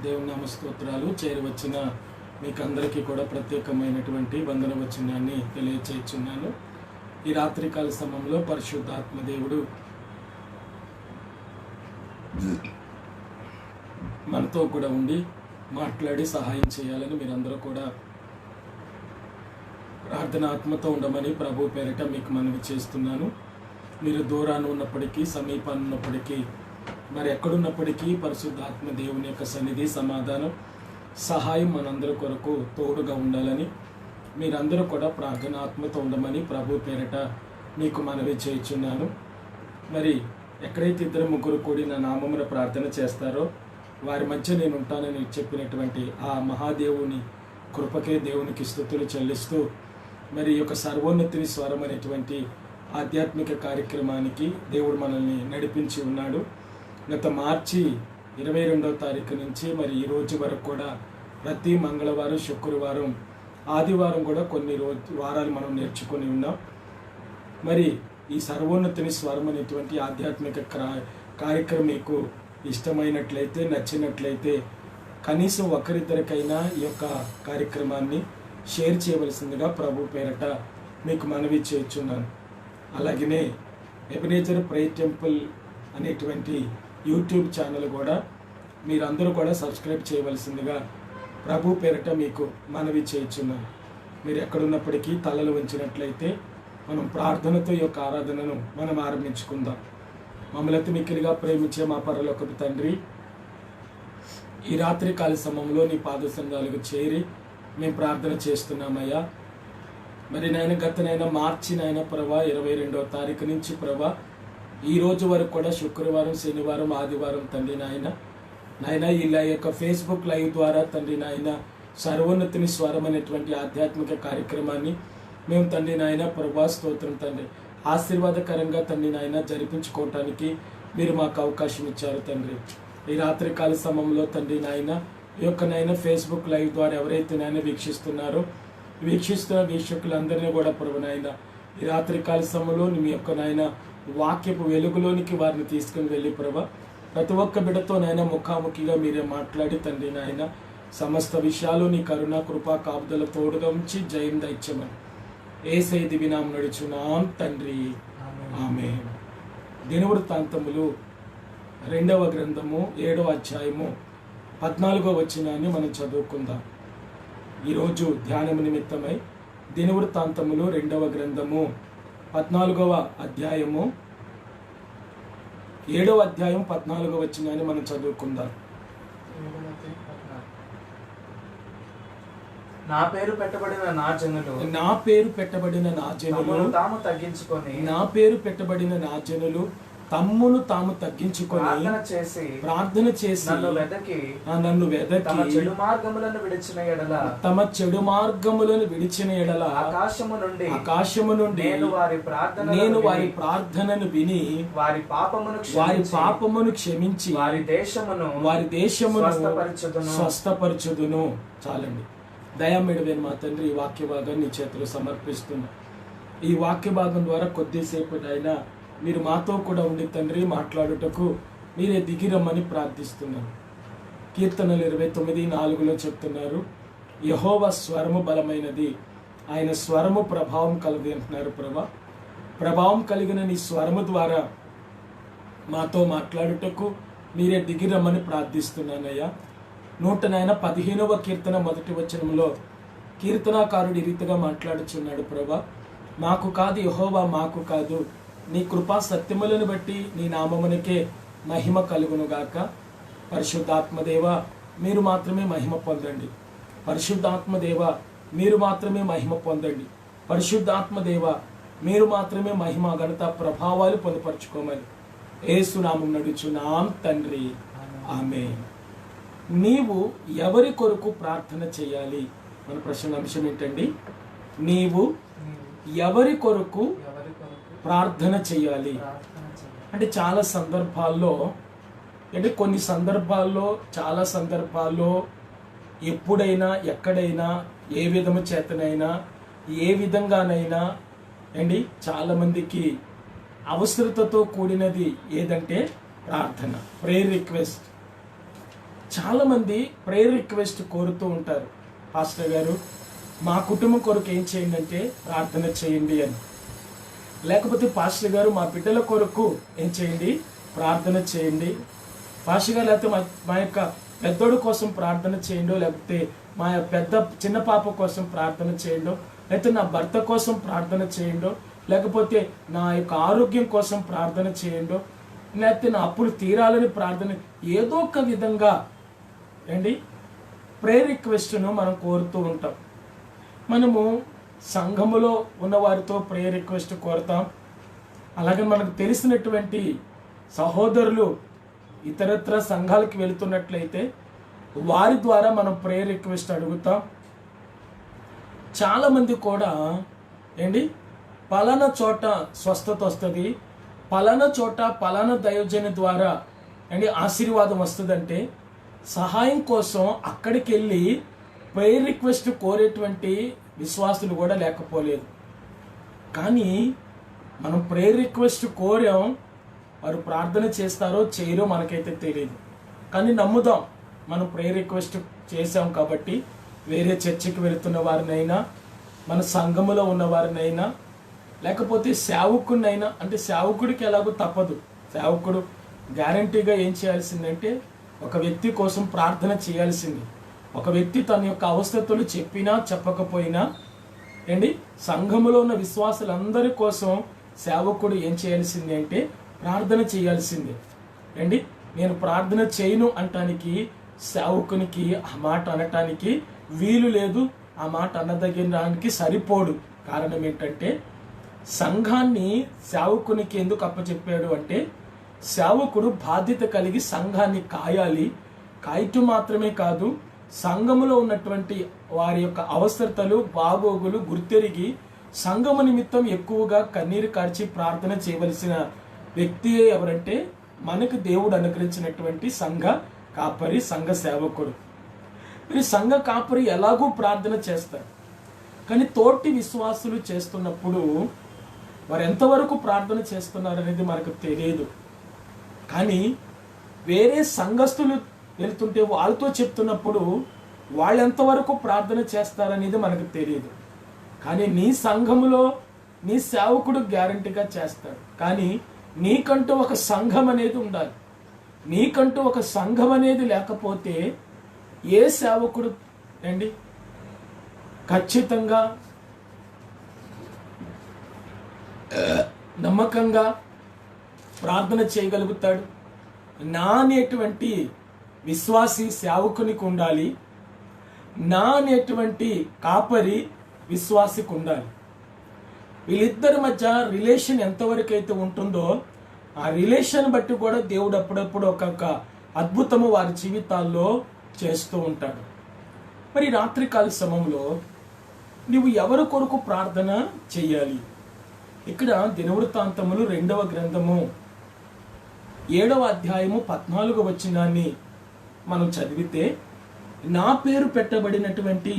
దేవుని నామ స్తోత్రాలు. చేరవచ్చిన మీకు అందరికీ కూడా ప్రత్యేకమైనటువంటి వందన వచనాన్ని తెలియచేస్తున్నాను. ఈ రాత్రికాల సమయంలో పరిశుద్ధాత్మ దేవుడు మనతో కూడా ఉండి మాట్లాడి సహాయం చేయాలని మీరందరూ కూడా ప్రార్థన ఆత్మతో ఉండమని ప్రభు పేరిట మీకు మనవి చేస్తున్నాను. మీరు దూరాన ఉన్నప్పటికీ సమీపాన్ని ఉన్నప్పటికీ మరి ఎక్కడున్నప్పటికీ పరిశుద్ధాత్మ దేవుని యొక్క సన్నిధి, సమాధానం, సహాయం మనందరి కొరకు తోడుగా ఉండాలని మీరందరూ కూడా ప్రార్థన ఆత్మతో ఉండమని ప్రభు పేరిట మీకు మనవి చేయుచున్నాను. మరి ఎక్కడైతే ఇద్దరు ముగ్గురు కూడి నా నామమున ప్రార్థన చేస్తారో వారి మధ్య నేను ఉంటానని చెప్పినటువంటి ఆ మహాదేవుని కృపకే దేవునికి స్తుతులు చెల్లిస్తూ మరి ఈ యొక్క సర్వోన్నతిని స్వరం అనేటువంటి ఆధ్యాత్మిక కార్యక్రమానికి దేవుడు మనల్ని నడిపించి ఉన్నాడు. గత మార్చి 22వ తారీఖు నుంచి మరి ఈ రోజు వరకు కూడా ప్రతి మంగళవారం, శుక్రవారం, ఆదివారం కూడా కొన్ని వారాలు మనం నేర్చుకొని ఉన్నాం. మరి ఈ సర్వోన్నతిని స్వరం అనేటువంటి ఆధ్యాత్మిక కార్యక్రమం మీకు ఇష్టమైనట్లయితే, నచ్చినట్లయితే కనీసం ఒకరిద్దరికైనా ఈ యొక్క కార్యక్రమాన్ని షేర్ చేయవలసిందిగా ప్రభు పేరట మీకు మనవి చేస్తున్నాను. అలాగనే ఎబెనేజర్ ప్రేయర్ టెంపుల్ అనేటువంటి యూట్యూబ్ ఛానల్ కూడా మీరందరూ కూడా సబ్స్క్రైబ్ చేయవలసిందిగా ప్రభు పేరట మీకు మనవి చేస్తున్నాను. మీరు ఎక్కడున్నప్పటికీ తలలు వంచినట్లయితే మనం ప్రార్థనతో ఈ యొక్క ఆరాధనను మనం ఆరంభించుకుందాం. మమ్మల్ని మిక్కిలిగా ప్రేమించే మా పరలోకపు తండ్రి, ఈ రాత్రి కాల సమయంలో నీ పాద సంఘాలకు చేరి మేము ప్రార్థన చేస్తున్నామయ్యా. మరి గత మార్చి ప్రభా 22వ తారీఖు నుంచి ప్రభా ఈ రోజు వరకు కూడా శుక్రవారం, శనివారం, ఆదివారం తండ్రి నాయన ఇలా యొక్క ఫేస్బుక్ లైవ్ ద్వారా తండ్రి నాయన సర్వోన్నతిని స్వరం అనేటువంటి ఆధ్యాత్మిక కార్యక్రమాన్ని మేము తండ్రి నాయన ప్రభా స్తోత్రం తండ్రి ఆశీర్వాదకరంగా తండ్రి నాయన జరిపించుకోవటానికి మీరు మాకు అవకాశం ఇచ్చారు తండ్రి. ఈ రాత్రికాల సమయంలో తండ్రి నాయన ఈ యొక్క ఫేస్బుక్ లైవ్ ద్వారా ఎవరైతే వీక్షిస్తున్నారో వీక్షిస్తున్న వీక్షకులందరినీ కూడా ప్రభు నాయన ఈ రాత్రికాల సమయంలో మీ యొక్క వాక్యపు వెలుగులోనికి వారిని తీసుకుని వెళ్ళి ప్రభా ప్రతి ఒక్క బిడ్డతో ముఖాముఖిగా మీరే మాట్లాడి తండ్రి నాయన సమస్త విషయాలు నీ కరుణ, కృపా, కాపుదల తోడుగా ఉంచి జయం దైత్యమని యేసయ్య దివ్య నామమున నడుచున్నాం తండ్రి, ఆమేన్. దినవృత్తాంతములు 2వ గ్రంథము 7వ అధ్యాయము 14వ వచనాన్ని మనం చదువుకుందాం. ఈరోజు ధ్యానము నిమిత్తమై దినవృత్తాంతములు 2వ గ్రంథము 14వ అధ్యాయము 7వ అధ్యాయం 14వ వచనాన్ని మనం చదువుకుందాం. నా పేరు పెట్టబడిన నా జనులు తాము తగ్గించుకొని తమ్మును తాము తగ్గించుకొని ప్రార్థన చేసి నన్ను వెదకి తమ చెడు మార్గములను విడిచిన ఎడల ఆకాశము నుండి నేను వారి ప్రార్థనను విని వారి పాపమును క్షమించి వారి దేశమును స్వస్థపరచుదును. చాలండి. దయామేడవేను మా తండ్రి, ఈ వాక్య భాగాన్ని నీ చేతులు సమర్పిస్తున్నా. ఈ వాక్య భాగం ద్వారా కొద్దిసేపు అయినా మీరు మాతో కూడా ఉండి తండ్రి మాట్లాడుటకు మీరే దిగిరమ్మని ప్రార్థిస్తున్నాను. కీర్తనలు 29:4 చెప్తున్నారు, యెహోవా స్వరము బలమైనది, ఆయన స్వరము ప్రభావం కలది అంటున్నారు. ప్రభావం కలిగిన నీ స్వరము ద్వారా మాతో మాట్లాడుటకు మీరే దిగిరమ్మని ప్రార్థిస్తున్నానయ్యా. 115వ కీర్తన 1వ వచనంలో కీర్తనాకారుడు ఈ రీతిగా మాట్లాడుచున్నాడు, ప్రభా మాకు కాదు యెహోవా, మాకు కాదు, నీ కృపా సత్యములను బట్టి నీ నామమునకే మహిమ కలుగునుగాక. పరిశుద్ధాత్మదేవ మీరు మాత్రమే మహిమ పొందండి. పరిశుద్ధాత్మదేవ మీరు మాత్రమే మహిమ పొందండి. పరిశుద్ధాత్మదేవ మీరు మాత్రమే మహిమ, ఘనత, ప్రభావాలు పొందుపరచుకోమని యేసు నామమున నడుచున్నాం తండ్రి, ఆమేన్. నీవు ఎవరి కొరకు ప్రార్థన చేయాలి? మన ప్రశ్న అంశం ఏంటండి? నీవు ఎవరి కొరకు ప్రార్థన చేయాలి అంటే చాలా సందర్భాల్లో, అంటే కొన్ని సందర్భాల్లో, చాలా సందర్భాల్లో, ఎప్పుడైనా, ఎక్కడైనా, ఏ విధము చేతనైనా, ఏ విధంగానైనా అండి చాలామందికి అవసరతతో కూడినది ఏదంటే ప్రార్థన, ప్రేయర్ రిక్వెస్ట్. చాలామంది ప్రేయర్ రిక్వెస్ట్ కోరుతూ ఉంటారు, పాస్టర్ గారు మా కుటుంబం కొరకు ఏం చేయండి అంటే ప్రార్థన చేయండి అని. లేకపోతే పాస్టర్ గారు మా బిడ్డల కొరకు ఏం చేయండి, ప్రార్థన చేయండి. పాస్టర్ గారు లేకపోతే మా యొక్క పెద్దోడు కోసం ప్రార్థన చేయండి, లేకపోతే మా చిన్న పాప కోసం ప్రార్థన చేయండి, లేకపోతే నా భర్త కోసం ప్రార్థన చేయండి, లేకపోతే నా యొక్క ఆరోగ్యం కోసం ప్రార్థన చేయండి, లేకపోతే నా అప్పులు తీరాలని ప్రార్థన, ఏదో ఒక విధంగా ఏంటి ప్రేయర్ రిక్వెస్ట్ను మనం కోరుతూ ఉంటాం. మనము సంఘములో ఉన్న వారితో ప్రేయర్ రిక్వెస్ట్ కోరుతాం. అలాగే మనకు తెలిసినటువంటి సహోదరులు ఇతరత్ర సంఘాలకు వెళుతున్నట్లయితే వారి ద్వారా మనం ప్రేయర్ రిక్వెస్ట్ అడుగుతాం. చాలామంది కూడా ఏంటి పలానా చోట స్వస్థత వస్తుంది, పలానా చోట పలానా దైవజని ద్వారా ఏంటి ఆశీర్వాదం వస్తుందంటే సహాయం కోసం అక్కడికి వెళ్ళి ప్రేయర్ రిక్వెస్ట్ కోరేటువంటి విశ్వాసులు కూడా లేకపోలేదు. కానీ మనం ప్రేయర్ రిక్వెస్ట్ కోరాం, వారు ప్రార్థన చేస్తారో చేయరో మనకైతే తెలియదు. కానీ నమ్ముదాం, మనం ప్రేయర్ రిక్వెస్ట్ చేసాం కాబట్టి వేరే చర్చికి వెళుతున్న వారినైనా, మన సంఘములో ఉన్న వారినైనా, లేకపోతే సేవకుడినైనా, అంటే సేవకుడికి ఎలాగో తప్పదు, సేవకుడు గ్యారంటీగా ఏం చేయాల్సిందంటే ఒక వ్యక్తి కోసం ప్రార్థన చేయాల్సింది. ఒక వ్యక్తి తన యొక్క అవస్థతులు చెప్పినా చెప్పకపోయినా ఏంటి సంఘములో ఉన్న విశ్వాసులందరి కోసం సేవకుడు ఏం చేయాల్సింది అంటే ప్రార్థన చేయాల్సిందే. ఏంటి నేను ప్రార్థన చేయను అంటానికి సేవకునికి ఆ మాట అనటానికి వీలు లేదు, ఆ మాట అన్నదగినడానికి సరిపోడు. కారణం ఏంటంటే సంఘాన్ని సేవకునికి ఎందుకు అప్పచెప్పాడు అంటే సేవకుడు బాధ్యత కలిగి సంఘాన్ని కాయాలి. కాయటం మాత్రమే కాదు, సంఘములో ఉన్నటువంటి వారి యొక్క అవసరతలు బాగోగులు గుర్తెరిగి సంఘము నిమిత్తం ఎక్కువగా కన్నీరు కార్చి ప్రార్థన చేయవలసిన వ్యక్తి ఎవరంటే మనకు దేవుడు అనుగ్రహించినటువంటి సంఘ కాపరి, సంఘ సేవకుడు. మరి సంఘ కాపరి ఎలాగూ ప్రార్థన చేస్తారు, కానీ తోటి విశ్వాసులు చేస్తున్నప్పుడు వారు ఎంతవరకు ప్రార్థన చేస్తున్నారు అనేది మనకు తెలియదు. కానీ వేరే సంఘస్థులు వెళ్తుంటే వాళ్ళతో చెప్తున్నప్పుడు వాళ్ళు ఎంతవరకు ప్రార్థన చేస్తారనేది మనకు తెలియదు. కానీ నీ సంఘములో నీ సేవకుడు గ్యారంటీగా చేస్తాడు. కానీ నీకంటూ ఒక సంఘం అనేది ఉండాలి. నీకంటూ ఒక సంఘం అనేది లేకపోతే ఏ సేవకుడు అండి ఖచ్చితంగా నమ్మకంగా ప్రార్థన చేయగలుగుతాడు? నా అనేటువంటి విశ్వాసి సేవకునికి ఉండాలి, నా అనేటువంటి కాపరి విశ్వాసికి ఉండాలి. వీళ్ళిద్దరి మధ్య రిలేషన్ ఎంతవరకు అయితే ఉంటుందో ఆ రిలేషన్ బట్టి కూడా దేవుడు అప్పుడప్పుడు ఒక్కొక్క అద్భుతము వారి జీవితాల్లో చేస్తూ ఉంటాడు. మరి రాత్రికాల సమయంలో నువ్వు ఎవరి కొరకు ప్రార్థన చెయ్యాలి? ఇక్కడ దినవృత్తాంతములు 2వ గ్రంథము 7వ అధ్యాయము 14వ వచనాన్ని మనం చదివితే, నా పేరు పెట్టబడినటువంటి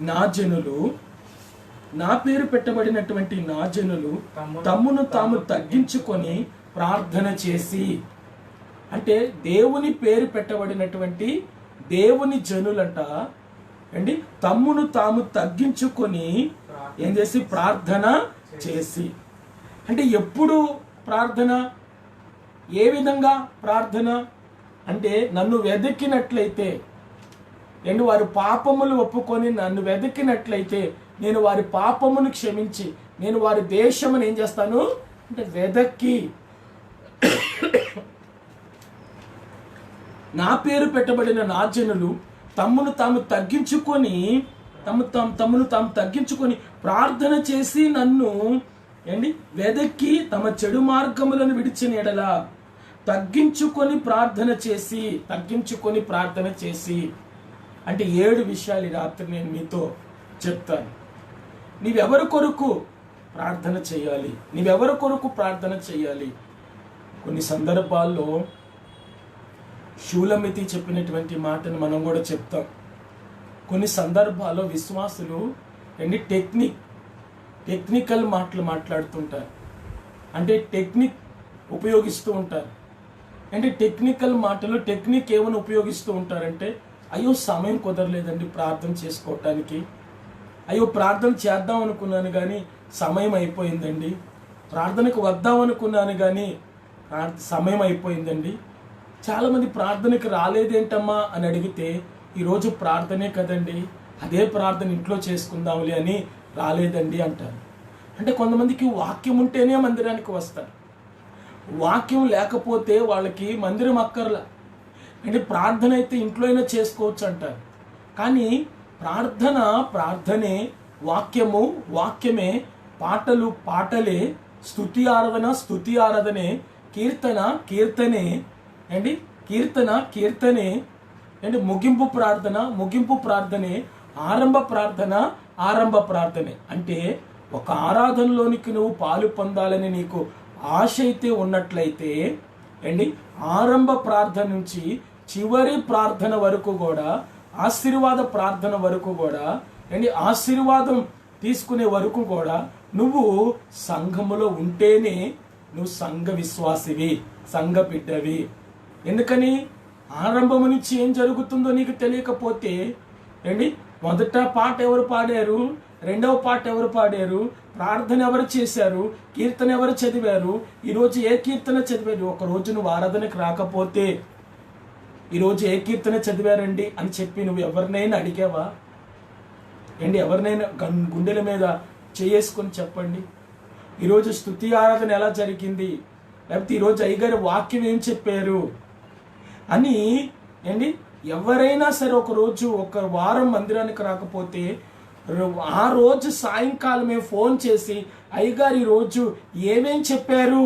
నా జనులు తమ్మును తాము తగ్గించుకొని ప్రార్థన చేసి, అంటే దేవుని పేరు పెట్టబడినటువంటి దేవుని జనులంట అండి తమ్మును తాము తగ్గించుకొని ఏం చేసి ప్రార్థన చేసి, అంటే ఎప్పుడు ప్రార్థన, ఏ విధంగా ప్రార్థన అంటే నన్ను వెదకినట్లయితే, వారి పాపములు ఒప్పుకొని నన్ను వెదకినట్లయితే నేను వారి పాపమును క్షమించి నేను వారి దేశమును ఏం చేస్తాను అంటే వెదక్కి నా పేరు పెట్టబడిన నా జనులు తమ్మును తాము తగ్గించుకొని ప్రార్థన చేసి నన్ను వెదక్కి తమ చెడు మార్గములను విడిచిన ఎడల తగ్గించుకొని ప్రార్థన చేసి అంటే 7 విషయాలు ఈ రాత్రి నేను మీతో చెప్తాను. నీవెవరి కొరకు ప్రార్థన చేయాలి? కొన్ని సందర్భాల్లో షూలమితి చెప్పినటువంటి మాటను మనం కూడా చెప్తాం. కొన్ని సందర్భాల్లో విశ్వాసులు టెక్నికల్ మాటలు మాట్లాడుతుంటారు, అంటే టెక్నిక్ ఉపయోగిస్తూ ఉంటారు. అంటే టెక్నికల్ మాటలు టెక్నిక్ ఏమైనా ఉపయోగిస్తూ ఉంటారంటే, అయ్యో సమయం కుదరలేదండి ప్రార్థన చేసుకోవటానికి, అయ్యో ప్రార్థన చేద్దాం అనుకున్నాను కానీ సమయం అయిపోయిందండి, ప్రార్థనకు వద్దాం అనుకున్నాను కానీ సమయం అయిపోయిందండి, చాలామంది ప్రార్థనకు రాలేదేంటమ్మా అని అడిగితే, ఈరోజు ప్రార్థనే కదండి, అదే ప్రార్థన ఇంట్లో చేసుకుందాంలే అని రాలేదండి అంటారు. అంటే కొంతమందికి వాక్యం ఉంటేనే మందిరానికి వస్తారు, వాక్యం లేకపోతే వాళ్ళకి మందిరం అక్కర్లా. అంటే ప్రార్థన అయితే ఇంట్లో అయినా చేసుకోవచ్చు అంటారు. కానీ ప్రార్థనే, వాక్యము వాక్యమే, పాటలు పాటలే, స్తుతి ఆరాధనే, కీర్తనే అండి, కీర్తనే అండి, ముగింపు ప్రార్థనే, ఆరంభ ప్రార్థనే. అంటే ఒక ఆరాధనలోనికి నువ్వు పాలు పొందాలని నీకు ఆశ అయితే ఉన్నట్లయితే అండి, ఆరంభ ప్రార్థన నుంచి చివరి ప్రార్థన వరకు కూడా, ఆశీర్వాద ప్రార్థన వరకు కూడా అండి, ఆశీర్వాదం తీసుకునే వరకు కూడా నువ్వు సంఘములో ఉంటేనే నువ్వు సంఘ విశ్వాసివి, సంఘ బిడ్డవి. ఎందుకని? ఆరంభం నుంచి ఏం జరుగుతుందో నీకు తెలియకపోతే అండి, మొదట పాట ఎవరు పాడారు, రెండవ పాట ఎవరు పాడారు, ప్రార్థన ఎవరు చేశారు, కీర్తన ఎవరు చదివారు, ఈరోజు ఏ కీర్తన చదివారు, ఒక రోజు నువ్వు ఆరాధనకు రాకపోతే ఈరోజు ఏ కీర్తన చదివారండి అని చెప్పి నువ్వు ఎవరినైనా అడిగావా అండి? ఎవరినైనా గుండెల మీద చేసుకొని చెప్పండి, ఈరోజు స్తుతి ఆరాధన ఎలా జరిగింది, లేకపోతే ఈరోజు అయ్యగారి వాక్యం ఏం చెప్పారు అని అండి. ఎవరైనా సరే ఒక వారం మందిరానికి రాకపోతే ఆ రోజు సాయంకాలమే ఫోన్ చేసి అయ్యగారు ఈరోజు ఏమేం చెప్పారు,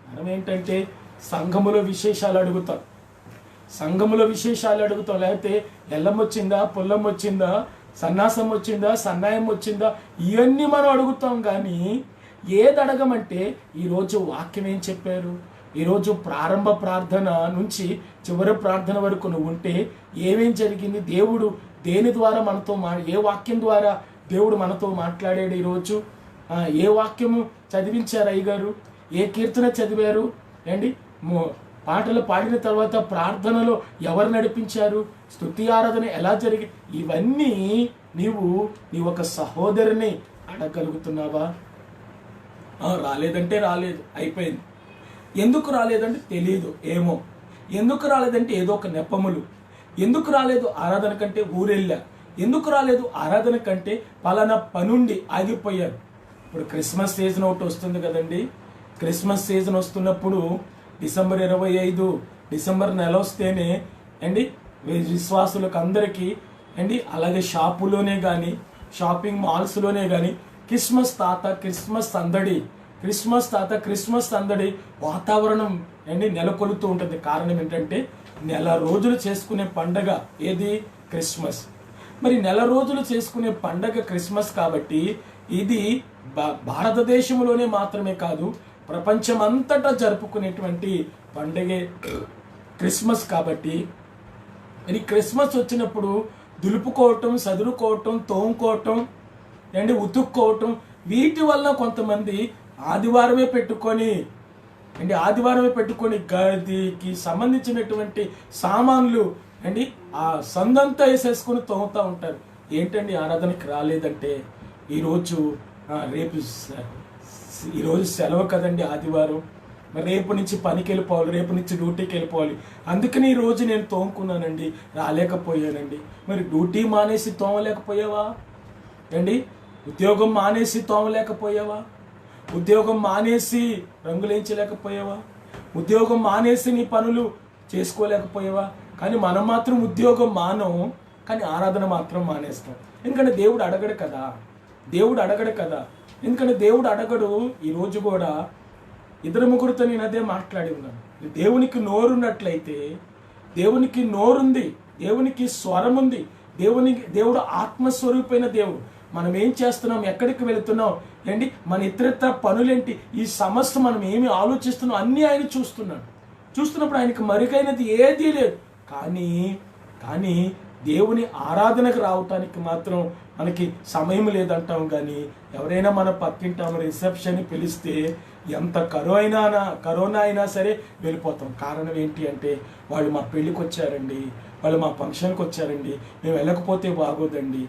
మనం ఏంటంటే సంఘములో విశేషాలు అడుగుతాం, లేకపోతే ఎల్లం వచ్చిందా, పుల్లం వచ్చిందా, సన్నాసం వచ్చిందా, సన్నాయం వచ్చిందా, ఇవన్నీ మనం అడుగుతాం. కానీ ఏది అడగమంటే ఈరోజు వాక్యం ఏం చెప్పారు, ఈరోజు ప్రారంభ ప్రార్థన నుంచి చివరి ప్రార్థన వరకు నువ్వు ఉంటే ఏమేం జరిగింది, దేవుడు దేని ద్వారా మనతో ఏ వాక్యం ద్వారా దేవుడు మనతో మాట్లాడాడు, ఈరోజు ఏ వాక్యము చదివించారు అయ్యగారు, ఏ కీర్తన చదివారు అండి, పాటలు పాడిన తర్వాత ప్రార్థనలో ఎవరు నడిపించారు, స్తుతి ఆరాధన ఎలా జరిగి, ఇవన్నీ నీ ఒక సహోదరుని అడగలుగుతున్నావా? రాలేదంటే రాలేదు, అయిపోయింది. ఎందుకు రాలేదంటే తెలియదు, ఏమో. ఎందుకు రాలేదంటే ఏదో ఒక నెపములు. ఎందుకు రాలేదు ఆరాధన కంటే ఊరెళ్ళా, ఎందుకు రాలేదు ఆరాధన కంటే పలానా పనుండి ఆగిపోయారు. ఇప్పుడు క్రిస్మస్ సీజన్ ఒకటి వస్తుంది కదండి. క్రిస్మస్ సీజన్ వస్తున్నప్పుడు డిసెంబర్ 25 డిసెంబర్ నెల వస్తేనే అండి విశ్వాసులకు అందరికీ అండి, అలాగే షాపులోనే కానీ షాపింగ్ మాల్స్లోనే కానీ క్రిస్మస్ సందడి వాతావరణం అండి నెలకొలుతూ ఉంటుంది. కారణం ఏంటంటే నెల రోజులు చేసుకునే పండగ ఏది? క్రిస్మస్. మరి నెల రోజులు చేసుకునే పండగ క్రిస్మస్ కాబట్టి ఇది భారతదేశంలోనే మాత్రమే కాదు, ప్రపంచమంతటా జరుపుకునేటువంటి పండగే క్రిస్మస్. కాబట్టి మరి క్రిస్మస్ వచ్చినప్పుడు దులుపుకోవటం, సదురుకోవటం, తోముకోవటం అండి, ఉతుక్కోవటం, వీటి వల్ల కొంతమంది ఆదివారమే పెట్టుకొని గదికి సంబంధించినటువంటి సామాన్లు అండి ఆ సందంతా వేసేసుకొని తోముతూ ఉంటారు. ఏంటండి ఆరాధనకి రాలేదంటే ఈరోజు సెలవు కదండి ఆదివారం, మరి రేపు నుంచి పనికి వెళ్ళిపోవాలి, రేపు నుంచి డ్యూటీకి వెళ్ళిపోవాలి, అందుకని ఈరోజు నేను తోముకున్నానండి, రాలేకపోయానండి. మరి డ్యూటీ మానేసి తోమలేకపోయావా అండి? ఉద్యోగం మానేసి తోమలేకపోయావా? ఉద్యోగం మానేసి రంగులేంచలేకపోయావా? ఉద్యోగం మానేసి నీ పనులు చేసుకోలేకపోయావా? కానీ మనం మాత్రం ఉద్యోగం మానం, కానీ ఆరాధన మాత్రం మానేస్తాం. ఎందుకంటే దేవుడు అడగడు కదా. ఎందుకంటే దేవుడు అడగడు. ఈరోజు కూడా 2-3 నేను అదే మాట్లాడి ఉన్నాను. దేవునికి నోరున్నట్లయితే, దేవునికి నోరుంది, దేవునికి స్వరం ఉంది, దేవుడు ఆత్మస్వరూపైన దేవుడు. మనం ఏం చేస్తున్నాం, ఎక్కడికి వెళుతున్నాం ఏంటి, మన ఇతరత్ర పనులేంటి, ఈ సమస్య మనం ఏమి ఆలోచిస్తున్నాం అన్నీ ఆయన చూస్తున్నప్పుడు ఆయనకి మరుగైనది ఏదీ లేదు. కానీ దేవుని ఆరాధనకు రావటానికి మాత్రం మనకి సమయం లేదంటాం. కానీ ఎవరైనా మన పక్కింటాము రిసెప్షన్ పిలిస్తే ఎంత కరోనా అయినా సరే వెళ్ళిపోతాం. కారణం ఏంటి అంటే వాళ్ళు మా పెళ్ళికి వచ్చారండి, వాళ్ళు మా ఫంక్షన్కి వచ్చారండి, మేము వెళ్ళకపోతే బాగోదండి.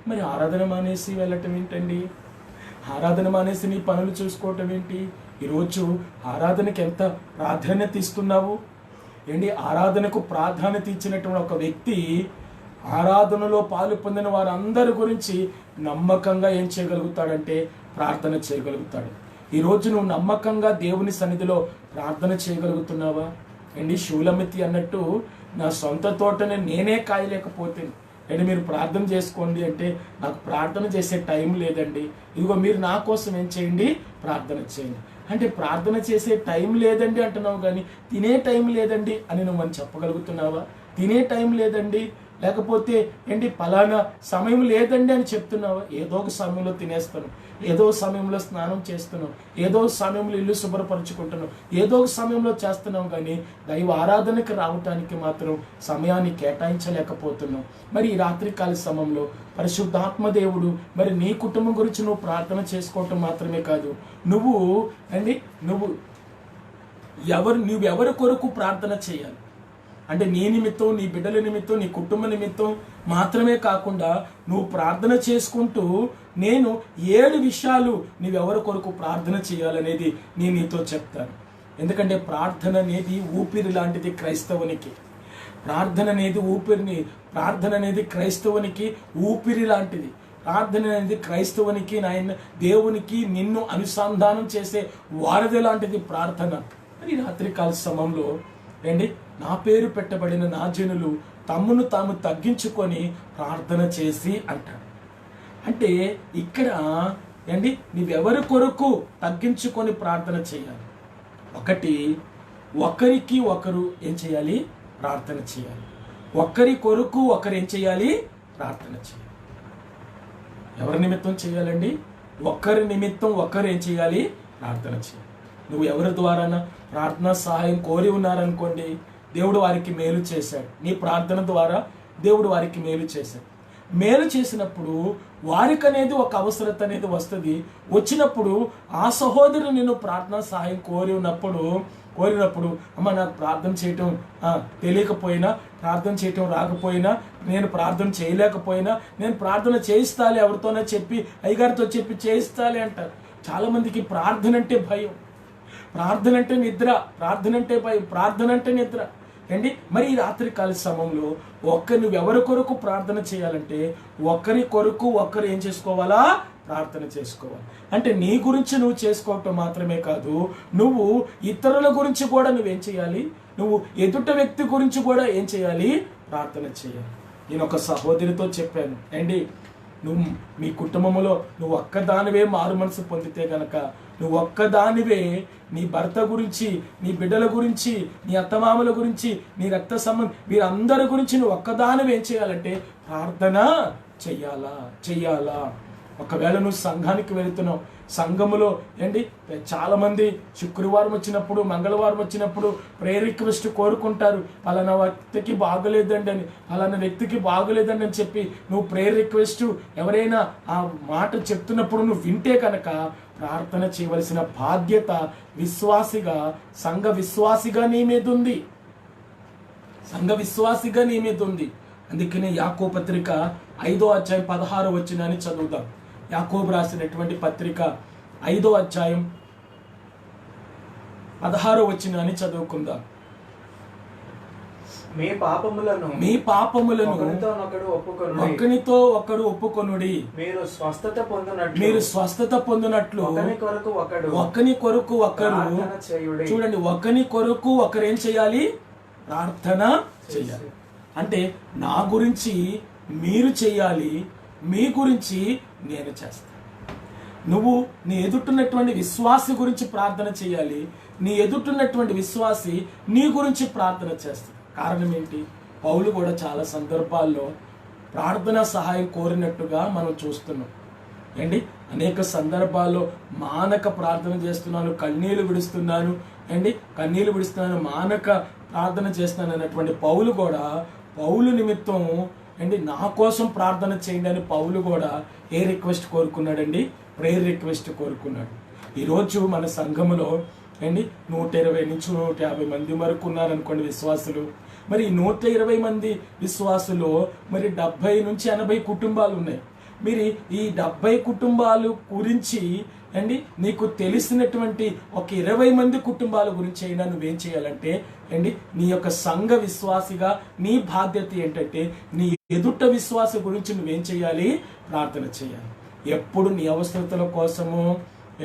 మరి ఆరాధన మానేసి వెళ్ళటం ఏంటండి? ఆరాధన మానేసి నీ పనులు చూసుకోవటం ఏంటి? ఈరోజు ఆరాధనకి ఎంత ప్రాధాన్యత ఇస్తున్నావు ఏంటి? ఆరాధనకు ప్రాధాన్యత ఇచ్చినటువంటి ఒక వ్యక్తి ఆరాధనలో పాలు పొందిన వారందరి గురించి నమ్మకంగా ఏం చేయగలుగుతాడంటే ప్రార్థన చేయగలుగుతాడు. ఈరోజు నువ్వు నమ్మకంగా దేవుని సన్నిధిలో ప్రార్థన చేయగలుగుతున్నావా అండి? షూలమితి అన్నట్టు నా సొంత తోటని నేనే కాయలేకపోతే అండి మీరు ప్రార్థన చేసుకోండి అంటే నాకు ప్రార్థన చేసే టైం లేదండి. ఇదిగో మీరు నా కోసం ఏం చేయండి? ప్రార్థన చేయండి అంటే ప్రార్థన చేసే టైం లేదండి అంటున్నావు, కానీ తినే టైం లేదండి అని నువ్వు అని చెప్పగలుగుతున్నావా? తినే టైం లేదండి, లేకపోతే ఏంటి పలానా సమయం లేదండి అని చెప్తున్నావా? ఏదో ఒక సమయంలో తినేస్తాను, ఏదో సమయంలో స్నానం చేస్తున్నావు, ఏదో సమయంలో ఇల్లు శుభ్రపరచుకుంటున్నావు, ఏదో ఒక సమయంలో చేస్తున్నావు, కానీ దైవ ఆరాధనకి రావటానికి మాత్రం సమయాన్ని కేటాయించలేకపోతున్నావు. మరి ఈ రాత్రికాల సమయంలో పరిశుద్ధాత్మ దేవుడు మరి నీ కుటుంబం గురించి నువ్వు ప్రార్థన చేసుకోవటం మాత్రమే కాదు, నువ్వు ఎవరి కొరకు ప్రార్థన చేయాలి అంటే నీ నిమిత్తం, నీ బిడ్డల నిమిత్తం, నీ కుటుంబ నిమిత్తం మాత్రమే కాకుండా నువ్వు ప్రార్థన చేసుకుంటూ నేను 7 విషయాలు నీవెవరి కొరకు ప్రార్థన చేయాలనేది నేను నీతో చెప్తాను. ఎందుకంటే ప్రార్థన అనేది ఊపిరి లాంటిది క్రైస్తవునికి. ప్రార్థన అనేది క్రైస్తవునికి ఊపిరి లాంటిది. ప్రార్థన అనేది క్రైస్తవునికి దేవునికి నిన్ను అనుసంధానం చేసే వారధి లాంటిది ప్రార్థన. మరి రాత్రికాల సమయంలో నా పేరు పెట్టబడిన నా జనులు తమ్మును తాము తగ్గించుకొని ప్రార్థన చేసి అంటాడు. అంటే ఇక్కడ నీవెవరి కొరకు తగ్గించుకొని ప్రార్థన చేయాలి? ఒకరికి ఒకరు ఏం చేయాలి? ప్రార్థన చేయాలి. ఒకరి కొరకు ఒకరు ఏం చేయాలి? ప్రార్థన చేయాలి. ఎవరి నిమిత్తం చేయాలండి? ఒకరి నిమిత్తం ఒకరు ఏం చేయాలి? ప్రార్థన చేయాలి. నువ్వు ఎవరి ద్వారానా ప్రార్థన సహాయం కోరి ఉన్నారనుకోండి, దేవుడు వారికి మేలు చేశాడు. నీ ప్రార్థన ద్వారా దేవుడు వారికి మేలు చేశాడు. మేలు చేసినప్పుడు వారికి అనేది ఒక అవసరత అనేది వస్తుంది. వచ్చినప్పుడు ఆ సహోదరుడు నిన్ను ప్రార్థన సహాయం కోరినప్పుడు అమ్మ నాకు ప్రార్థన చేయటం తెలియకపోయినా, ప్రార్థన చేయటం రాకపోయినా, నేను ప్రార్థన చేయలేకపోయినా నేను ప్రార్థన చేయిస్తాలే, ఎవరితోనే చెప్పి అయ్యగారితో చెప్పి చేయిస్తాలే అంటారు. చాలా మందికి ప్రార్థన అంటే భయం, ప్రార్థన అంటే నిద్ర, ప్రార్థన అంటే భయం, ప్రార్థన అంటే నిద్ర మరి ఈ రాత్రికాల సమయంలో నువ్వు ఎవరి కొరకు ప్రార్థన చేయాలంటే ఒకరి కొరకు ఒకరు ఏం చేసుకోవాలా? ప్రార్థన చేసుకోవాలి. అంటే నీ గురించి నువ్వు చేసుకోవటం మాత్రమే కాదు, నువ్వు ఇతరుల గురించి కూడా నువ్వేం చేయాలి? నువ్వు ఎదుట వ్యక్తి గురించి కూడా ఏం చేయాలి? ప్రార్థన చేయాలి. నేను ఒక సహోదరితో చెప్పాను, నువ్వు మీ కుటుంబంలో నువ్వు ఒక్కదానివే మారు మనసు పొందితే గనక, నువ్వు ఒక్కదానివే నీ భర్త గురించి, నీ బిడ్డల గురించి, నీ అత్తమామల గురించి, నీ రక్త సంబంధం వీరందరి గురించి నువ్వు ఒక్కదానివే ఏం చేయాలంటే ప్రార్థన చెయ్యాలా. ఒకవేళ నువ్వు సంఘానికి వెళుతున్నావు, సంఘములో చాలా మంది శుక్రవారం వచ్చినప్పుడు, మంగళవారం వచ్చినప్పుడు ప్రేయర్ రిక్వెస్ట్ కోరుకుంటారు. పలానా వ్యక్తికి బాగలేదండి అని, పలానా వ్యక్తికి బాగలేదండి అని చెప్పి నువ్వు ప్రేయర్ రిక్వెస్ట్ ఎవరైనా ఆ మాట చెప్తున్నప్పుడు నువ్వు వింటే కనుక ప్రార్థన చేయవలసిన బాధ్యత సంఘ విశ్వాసిగా నీ మీద ఉంది. అందుకనే యాకోబు పత్రిక 5వ అధ్యాయం 16వ వచనాన్ని చదువుదాం. యాకోబు రాసినటువంటి పత్రిక 5వ అధ్యాయం 16వ వచనాన్ని చదువుకుందాం. మీ పాపములను ఒకనితో ఒకడు ఒప్పుకొనుడి, మీరు స్వస్థత పొందినట్లు ఒకని కొరకు ఒకరు చూడండి, ఒకని కొరకు ఒకరు ఏం చేయాలి? ప్రార్థన చేయాలి. అంటే నా గురించి మీరు చేయాలి, మీ గురించి నేను చేస్తాను. నువ్వు నీ ఎదుటిన్నటువంటి విశ్వాసి గురించి ప్రార్థన చేయాలి, నీ ఎదుటిన్నటువంటి విశ్వాసి నీ గురించి ప్రార్థన చేస్తాడు. కారణం ఏంటి? పౌలు కూడా చాలా సందర్భాల్లో ప్రార్థన సహాయం కోరినట్టుగా మనం చూస్తున్నాం. అనేక సందర్భాల్లో మానక ప్రార్థన చేస్తున్నాను, కన్నీళ్లు విడుస్తున్నాను, మానక ప్రార్థన చేస్తున్నాను అన్నటువంటి పౌలు నిమిత్తం నా కోసం ప్రార్థన చేయండి అని పౌలు కూడా రిక్వెస్ట్ కోరుకున్నాడండి? ప్రేయర్ రిక్వెస్ట్ కోరుకున్నాడు. ఈరోజు మన సంఘములో అండి 120 నుంచి 150 మంది వరకు ఉన్నారనుకోండి విశ్వాసులు. మరి 120 మంది విశ్వాసులు మరి 70 నుంచి 80 కుటుంబాలు ఉన్నాయి. మీరు ఈ 70 కుటుంబాలు గురించి అండి నీకు తెలిసినటువంటి ఒక 20 మంది కుటుంబాల గురించి అయినా నువ్వేం చేయాలంటే అండి నీ యొక్క సంఘ విశ్వాసిగా నీ బాధ్యత ఏంటంటే నీ ఎదుట విశ్వాస గురించి నువ్వేం చేయాలి? ప్రార్థన చేయాలి. ఎప్పుడు నీ అవసరతల కోసము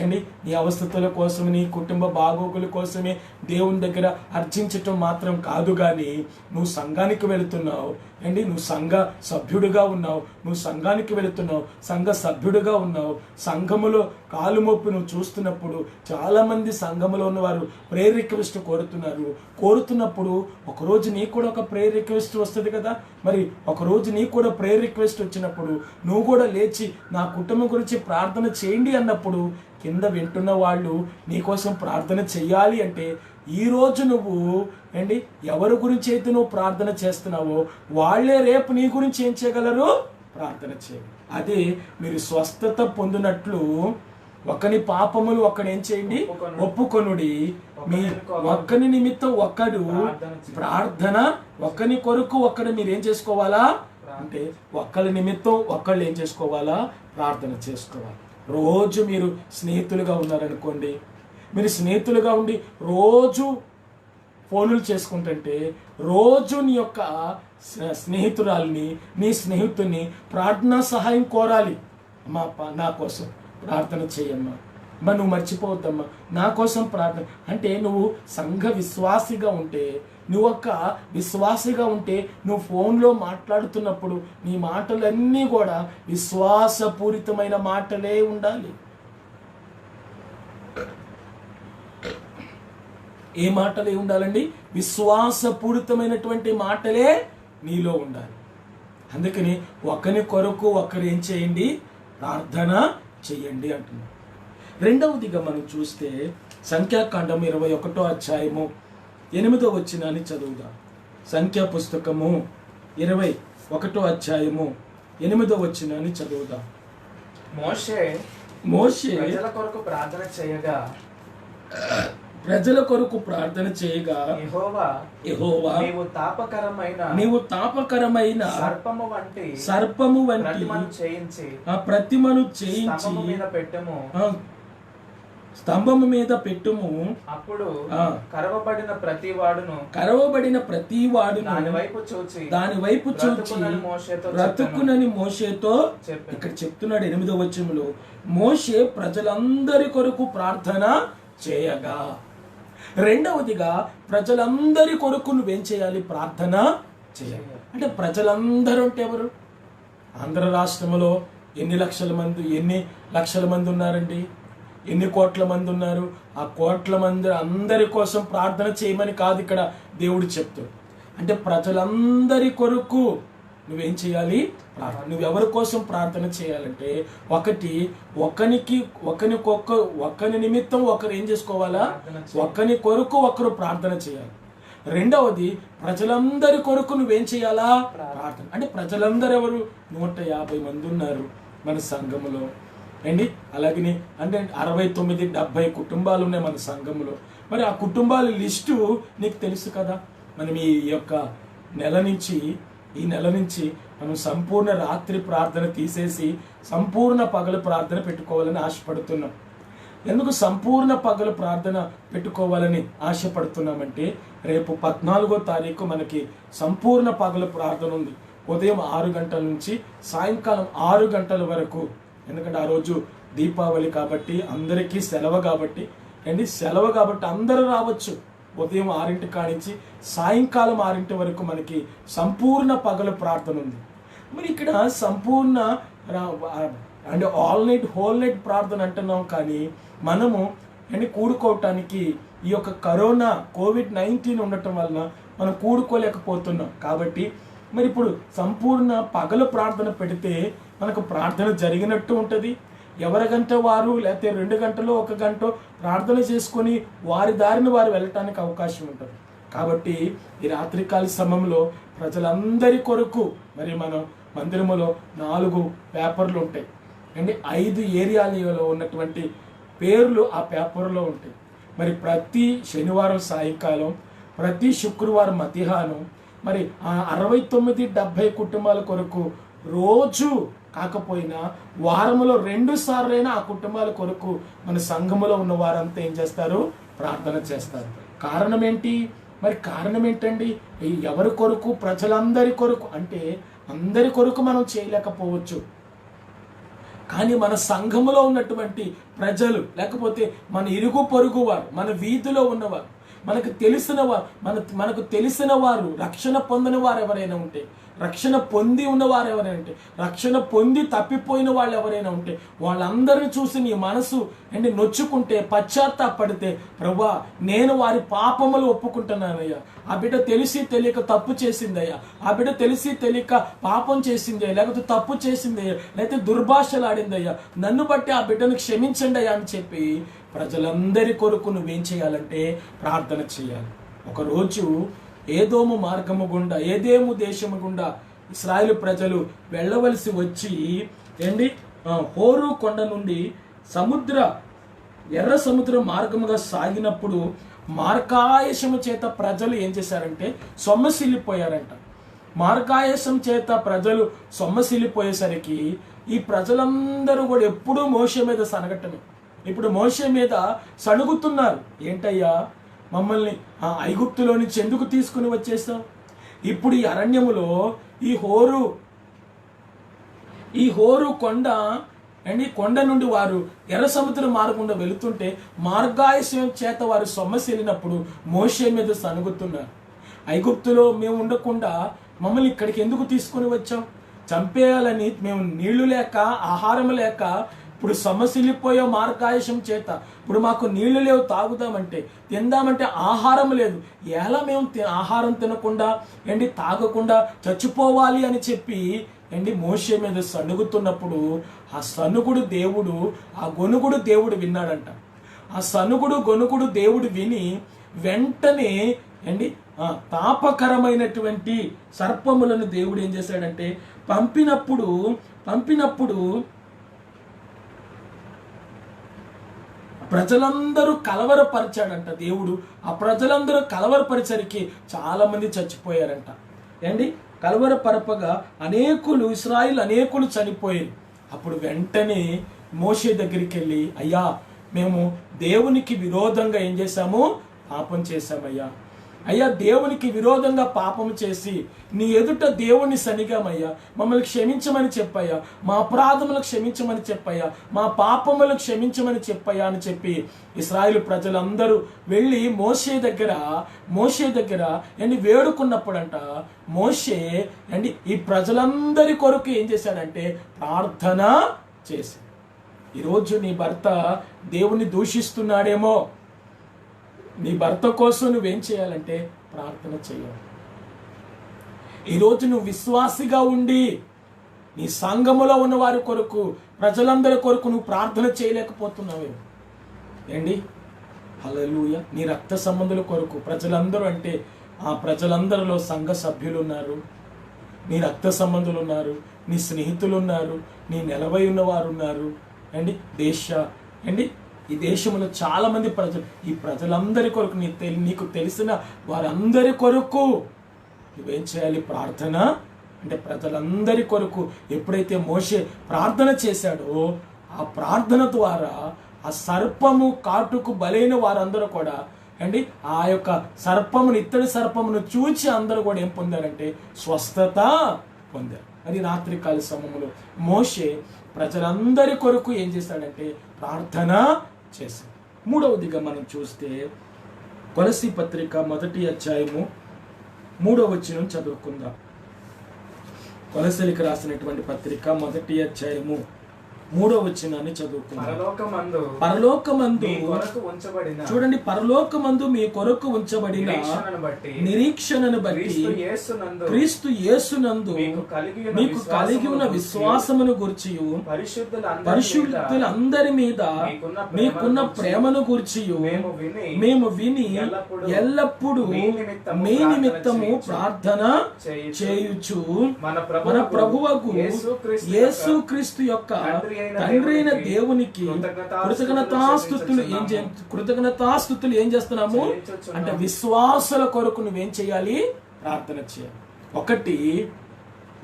అండి నీ అవసరతల కోసం నీ కుటుంబ బాగోగుల కోసమే దేవుని దగ్గర అర్జించటం మాత్రం కాదు. కానీ నువ్వు సంఘానికి వెళుతున్నావు అండి, నువ్వు సంఘ సభ్యుడిగా ఉన్నావు, నువ్వు సంఘానికి వెళుతున్నావు, సంఘ సభ్యుడిగా ఉన్నావు. సంఘములో కాలు మొప్పి నువ్వు చూస్తున్నప్పుడు చాలా మంది సంఘములో ఉన్నవారు ప్రేయర్ రిక్వెస్ట్ కోరుతున్నప్పుడు ఒకరోజు నీకు కూడా ఒక ప్రేయర్ రిక్వెస్ట్ వస్తుంది కదా. మరి ఒకరోజు నీకు కూడా ప్రేయర్ రిక్వెస్ట్ వచ్చినప్పుడు నువ్వు కూడా లేచి నా కుటుంబం గురించి ప్రార్థన చేయండి అన్నప్పుడు కింద వింటున్న వాళ్ళు నీకోసం ప్రార్థన చెయ్యాలి. అంటే ఈరోజు నువ్వు అండి ఎవరి గురించి అయితే నువ్వు ప్రార్థన చేస్తున్నావో వాళ్ళే రేపు నీ గురించి ఏం చేయగలరు? ప్రార్థన చేయాలి. అదే మీరు స్వస్థత పొందినట్లు ఒకని పాపములు ఒకడు ఏం చేయండి? ఒప్పుకొనుడి. మీ ఒక్కని నిమిత్తం ఒక్కడు ప్రార్థన, ఒక్కని కొరకు ఒక్కడు మీరు ఏం చేసుకోవాలా అంటే ఒక్కరి నిమిత్తం ఒక్కళ్ళు ఏం చేసుకోవాలా? ప్రార్థన చేసుకోవాలి. రోజు మీరు స్నేహితులుగా ఉన్నారనుకోండి, మీరు స్నేహితులుగా ఉండి రోజు ఫోన్లు చేసుకుంటుంటే రోజు నీ యొక్క స్నేహితురాల్ని నీ స్నేహితుడిని ప్రార్థనా సహాయం కోరాలి. నా కోసం ప్రార్థన చేయమ్మా, నువ్వు మర్చిపోవద్దమ్మా, నా కోసం ప్రార్థన. అంటే నువ్వు సంఘ విశ్వాసిగా ఉంటే, నువ్వు ఒక విశ్వాసిగా ఉంటే నువ్వు ఫోన్లో మాట్లాడుతున్నప్పుడు నీ మాటలన్నీ కూడా విశ్వాసపూరితమైన మాటలే ఉండాలి. ఏ మాటలే ఉండాలండి? విశ్వాసపూరితమైనటువంటి మాటలే నీలో ఉండాలి. అందుకని ఒకరి కొరకు ఒకరు ఏం చేయండి? ప్రార్థన చెయ్యండి అంటున్నాం. రెండవదిగా మనం చూస్తే సంఖ్యాకాండం 21వ అధ్యాయము 8వ వచనాన్ని చదువుదాం. సంఖ్యా పుస్తకము 21వ అధ్యాయము 8వ వచనాన్ని చదువుదాం. మోషే ప్రజల కొరకు ప్రార్థన చేయగా యెహోవా నీవు తాపకరమైన సర్పము వంటి ప్రతిమను చేయించి స్తంభము మీద పెట్టుము. అప్పుడు కరవబడిన ప్రతి వాడును దాని వైపు చూచి బ్రతుకునని మోషేతో ఇక్కడ చెప్తున్నాడు 8వ వచనంలో. మోషే ప్రజలందరి కొరకు ప్రార్థన చేయగా. రెండవదిగా ప్రజలందరి కొరకు నువ్వేం చేయాలి? ప్రార్థన చేయాలి. అంటే ప్రజలందరూ అంటే ఎవరు? ఆంధ్ర రాష్ట్రంలో ఎన్ని లక్షల మంది ఉన్నారండి? ఎన్ని కోట్ల మంది ఉన్నారు? ఆ కోట్ల మంది అందరి కోసం ప్రార్థన చేయమని కాదు ఇక్కడ దేవుడు చెప్తాడు. అంటే ప్రజలందరి కొరకు నువ్వేం చేయాలి? ప్రార్థన. నువ్వు ఎవరి కోసం ప్రార్థన చేయాలంటే ఒకని నిమిత్తం ఒకరు ఏం చేసుకోవాలా? ఒకని కొరకు ఒకరు ప్రార్థన చేయాలి. రెండవది ప్రజలందరి కొరకు నువ్వేం చేయాలా? ప్రార్థన. అంటే ప్రజలందరూ ఎవరు? 150 మంది ఉన్నారు మన సంఘములో అండి. అలాగే అంటే 69-70 కుటుంబాలు ఉన్నాయి మన సంఘంలో. మరి ఆ కుటుంబాల లిస్టు నీకు తెలుసు కదా. మనం ఈ నెల నుంచి మనం సంపూర్ణ రాత్రి ప్రార్థన తీసేసి సంపూర్ణ పగలు ప్రార్థన పెట్టుకోవాలని ఆశపడుతున్నాం. ఎందుకు సంపూర్ణ పగలు ప్రార్థన పెట్టుకోవాలని ఆశపడుతున్నామంటే రేపు 14వ తారీఖు మనకి సంపూర్ణ పగలు ప్రార్థన ఉంది. ఉదయం 6 గంటల నుంచి సాయంకాలం 6 గంటల వరకు. ఎందుకంటే ఆ రోజు దీపావళి కాబట్టి అందరికీ సెలవు కాబట్టి అందరూ రావచ్చు. ఉదయం 6 కానించి సాయంకాలం 6 వరకు మనకి సంపూర్ణ పగల ప్రార్థన ఉంది. మరి ఇక్కడ సంపూర్ణ అంటే హోల్ నైట్ ప్రార్థన అంటున్నాం. కానీ మనము కూడుకోవటానికి ఈ యొక్క కోవిడ్-19 ఉండటం వలన మనం కూడుకోలేకపోతున్నాం. కాబట్టి మరి ఇప్పుడు సంపూర్ణ పగలు ప్రార్థన పెడితే మనకు ప్రార్థన జరిగినట్టు ఉంటుంది. ఎవరి గంట వారు లేకపోతే 2 గంటలో 1 గంట ప్రార్థన చేసుకొని వారి దారిని వారు వెళ్ళటానికి అవకాశం ఉంటుంది. కాబట్టి ఈ రాత్రికాల సమయంలో ప్రజలందరి కొరకు మరి మనం మందిరములో 4 పేపర్లు ఉంటాయి అండి. 5 ఏరియాలలో ఉన్నటువంటి పేర్లు ఆ పేపర్లో ఉంటాయి. మరి ప్రతి శనివారం సాయంకాలం, ప్రతి శుక్రవారం మధ్యాహ్నం మరి ఆ 69-70 కుటుంబాల కొరకు రోజు కాకపోయినా వారంలో 2 సార్లైనా ఆ కుటుంబాల కొరకు మన సంఘములో ఉన్న వారంతా ఏం చేస్తారు? ప్రార్థన చేస్తారు. కారణం ఏంటి? మరి కారణం ఏంటండి? ఎవరి కొరకు? ప్రజలందరి కొరకు. అంటే అందరి కొరకు మనం చేయలేకపోవచ్చు, కానీ మన సంఘములో ఉన్నటువంటి ప్రజలు, లేకపోతే మన ఇరుగు పొరుగు వారు, మన వీధిలో ఉన్నవారు, మనకు తెలిసిన వారు, రక్షణ పొందని వారు ఎవరైనా ఉంటే, రక్షణ పొంది ఉన్నవారు ఎవరైనా ఉంటే, రక్షణ పొంది తప్పిపోయిన వాళ్ళు ఎవరైనా ఉంటే, వాళ్ళందరిని చూసి నీ మనసు నొచ్చుకుంటే, పశ్చాత్తాపడితే, ప్రభా నేను వారి పాపములు ఒప్పుకుంటున్నానయ్యా, ఆ బిడ్డ తెలిసి తెలియక తప్పు చేసిందయ్యా, ఆ బిడ్డ తెలిసి తెలియక పాపం చేసిందయ్యా, లేకపోతే తప్పు చేసిందయ్యా, లేకపోతే దుర్భాషలు ఆడిందయ్యా, నన్ను బట్టి ఆ బిడ్డను క్షమించండి అయ్యా అని చెప్పి ప్రజలందరి కొరకు నువ్వేం చేయాలంటే ప్రార్థన చేయాలి. ఒకరోజు ఏదోము మార్గము గుండా, ఏదేము దేశము గుండా ఇశ్రాయేలు ప్రజలు వెళ్ళవలసి వచ్చి హోరు కొండ నుండి ఎర్ర సముద్ర మార్గముగా సాగినప్పుడు మార్గాయసము చేత ప్రజలు ఏం చేశారంటే సొమ్మసిల్లిపోయారంట. మార్గాయసం చేత ప్రజలు సొమ్మసిల్లిపోయేసరికి ఈ ప్రజలందరూ కూడా ఎప్పుడూ మోషే మీద సనగటమే. ఇప్పుడు మోషే మీద సణుగుతున్నారు. ఏంటయ్యా, మమ్మల్ని ఐగుప్తులో నుంచి ఎందుకు తీసుకుని వచ్చేసాం? ఇప్పుడు ఈ అరణ్యములో ఈ హోరు కొండ నుండి వారు ఎర్ర సముద్ర మార్గంలో వెళుతుంటే మార్గాయసం చేత వారు సొమ్మసిల్లినప్పుడు మోషే మీద సనుగుతున్నారు. ఐగుప్తులో మేము ఉండకుండా మమ్మల్ని ఇక్కడికి ఎందుకు తీసుకుని వచ్చాం? చంపేయాలని మేము నీళ్లు లేక, ఆహారం లేక, ఇప్పుడు సొమ్మసిల్లిపోయే మార్గాయసం చేత ఇప్పుడు మాకు నీళ్లు లేవు, తాగుదామంటే, తిందామంటే ఆహారం లేదు. ఎలా మేము ఆహారం తినకుండా తాగకుండా చచ్చిపోవాలి అని చెప్పి మోషే మీద సణుగుతున్నప్పుడు ఆ సనుగుడు దేవుడు, ఆ గొనుగుడు దేవుడు విన్నాడంట. ఆ సనుగుడు గొనుగుడు దేవుడు విని వెంటనే తాపకరమైనటువంటి సర్పములను దేవుడు ఏం చేశాడంటే పంపినప్పుడు ప్రజలందరూ కలవరపరిచాడంట దేవుడు. ఆ ప్రజలందరూ కలవరపరిచరికి చాలా మంది చచ్చిపోయారంట. కలవరపరపగా అనేకులు చనిపోయారు. అప్పుడు వెంటనే మోషే దగ్గరికి వెళ్ళి, అయ్యా మేము దేవునికి విరోధంగా ఏం చేశాము? పాపం చేశామయ్యా. అయ్యా దేవునికి విరోధంగా పాపం చేసి నీ ఎదుట దేవుణ్ణి సనిగామయ్యా, మమ్మల్ని క్షమించమని చెప్పయ్యా, మా అపరాధములకు క్షమించమని చెప్పయ్యా, మా పాపములకు క్షమించమని చెప్పయ్యా అని చెప్పి ఇశ్రాయేలు ప్రజలందరూ వెళ్ళి మోషే దగ్గర వేడుకున్నప్పుడంట మోషే ఈ ప్రజలందరి కొరకు ఏం చేశాడంటే ప్రార్థన చేసి. ఈరోజు నీ భర్త దేవుణ్ణి దూషిస్తున్నాడేమో, నీ భర్త కోసం నువ్వేం చేయాలంటే ప్రార్థన చేయాలి. ఈరోజు నువ్వు విశ్వాసిగా ఉండి నీ సంఘములో ఉన్న వారి కొరకు, ప్రజలందరి కొరకు నువ్వు ప్రార్థన చేయలేకపోతున్నావు. హల్లెలూయా. నీ రక్త సంబంధుల కొరకు ప్రజలందరూ అంటే ఆ ప్రజలందరిలో సంఘ సభ్యులు ఉన్నారు, నీ రక్త సంబంధులు ఉన్నారు, నీ స్నేహితులు ఉన్నారు, నీ నిలవై ఉన్నవారు ఉన్నారు. ఈ దేశంలో చాలా మంది ప్రజలు, ఈ ప్రజలందరి కొరకు నీకు తెలిసిన వారందరి కొరకు నువ్వేం చేయాలి? ప్రార్థన. అంటే ప్రజలందరి కొరకు ఎప్పుడైతే మోషే ప్రార్థన చేశాడో ఆ ప్రార్థన ద్వారా ఆ సర్పము కాటుకు బలైన వారందరూ కూడా ఆ యొక్క ఇత్తడి సర్పమును చూచి అందరూ కూడా ఏం పొందారంటే స్వస్థత పొందారు. అది రాత్రికాల సమయంలో మోషే ప్రజలందరి కొరకు ఏం చేశాడంటే ప్రార్థన చేశాడు. మూడవదిగా మనం చూస్తే కొలస్సీ పత్రిక 1వ అధ్యాయము 3వ వచనం చదువుకుందాం. కొలస్సీలకు రాసినటువంటి పత్రిక 1వ అధ్యాయము 3వ వచనాన్ని చదువుకుందాం. పరలోకమందు చూడండి, పరలోకమందు మీ కొరకు ఉంచబడిన నిరీక్షణను బట్టి క్రీస్తు యేసునందు మీకు కలిగి ఉన్న విశ్వాసమును గూర్చి పరిశుద్ధులందరి మీద మీకున్న ప్రేమను గూర్చి మేము విని ఎల్లప్పుడూ మీ నిమిత్తము ప్రార్థన చేయుచు మన ప్రభువగు యేసుక్రీస్తు యొక్క తండ్రి అయిన దేవునికి కృతజ్ఞతాస్తుతులు ఏం చేస్తున్నాము అంటే విశ్వాసుల కొరకు నువ్వేం చేయాలి? ప్రార్థన చేయాలి.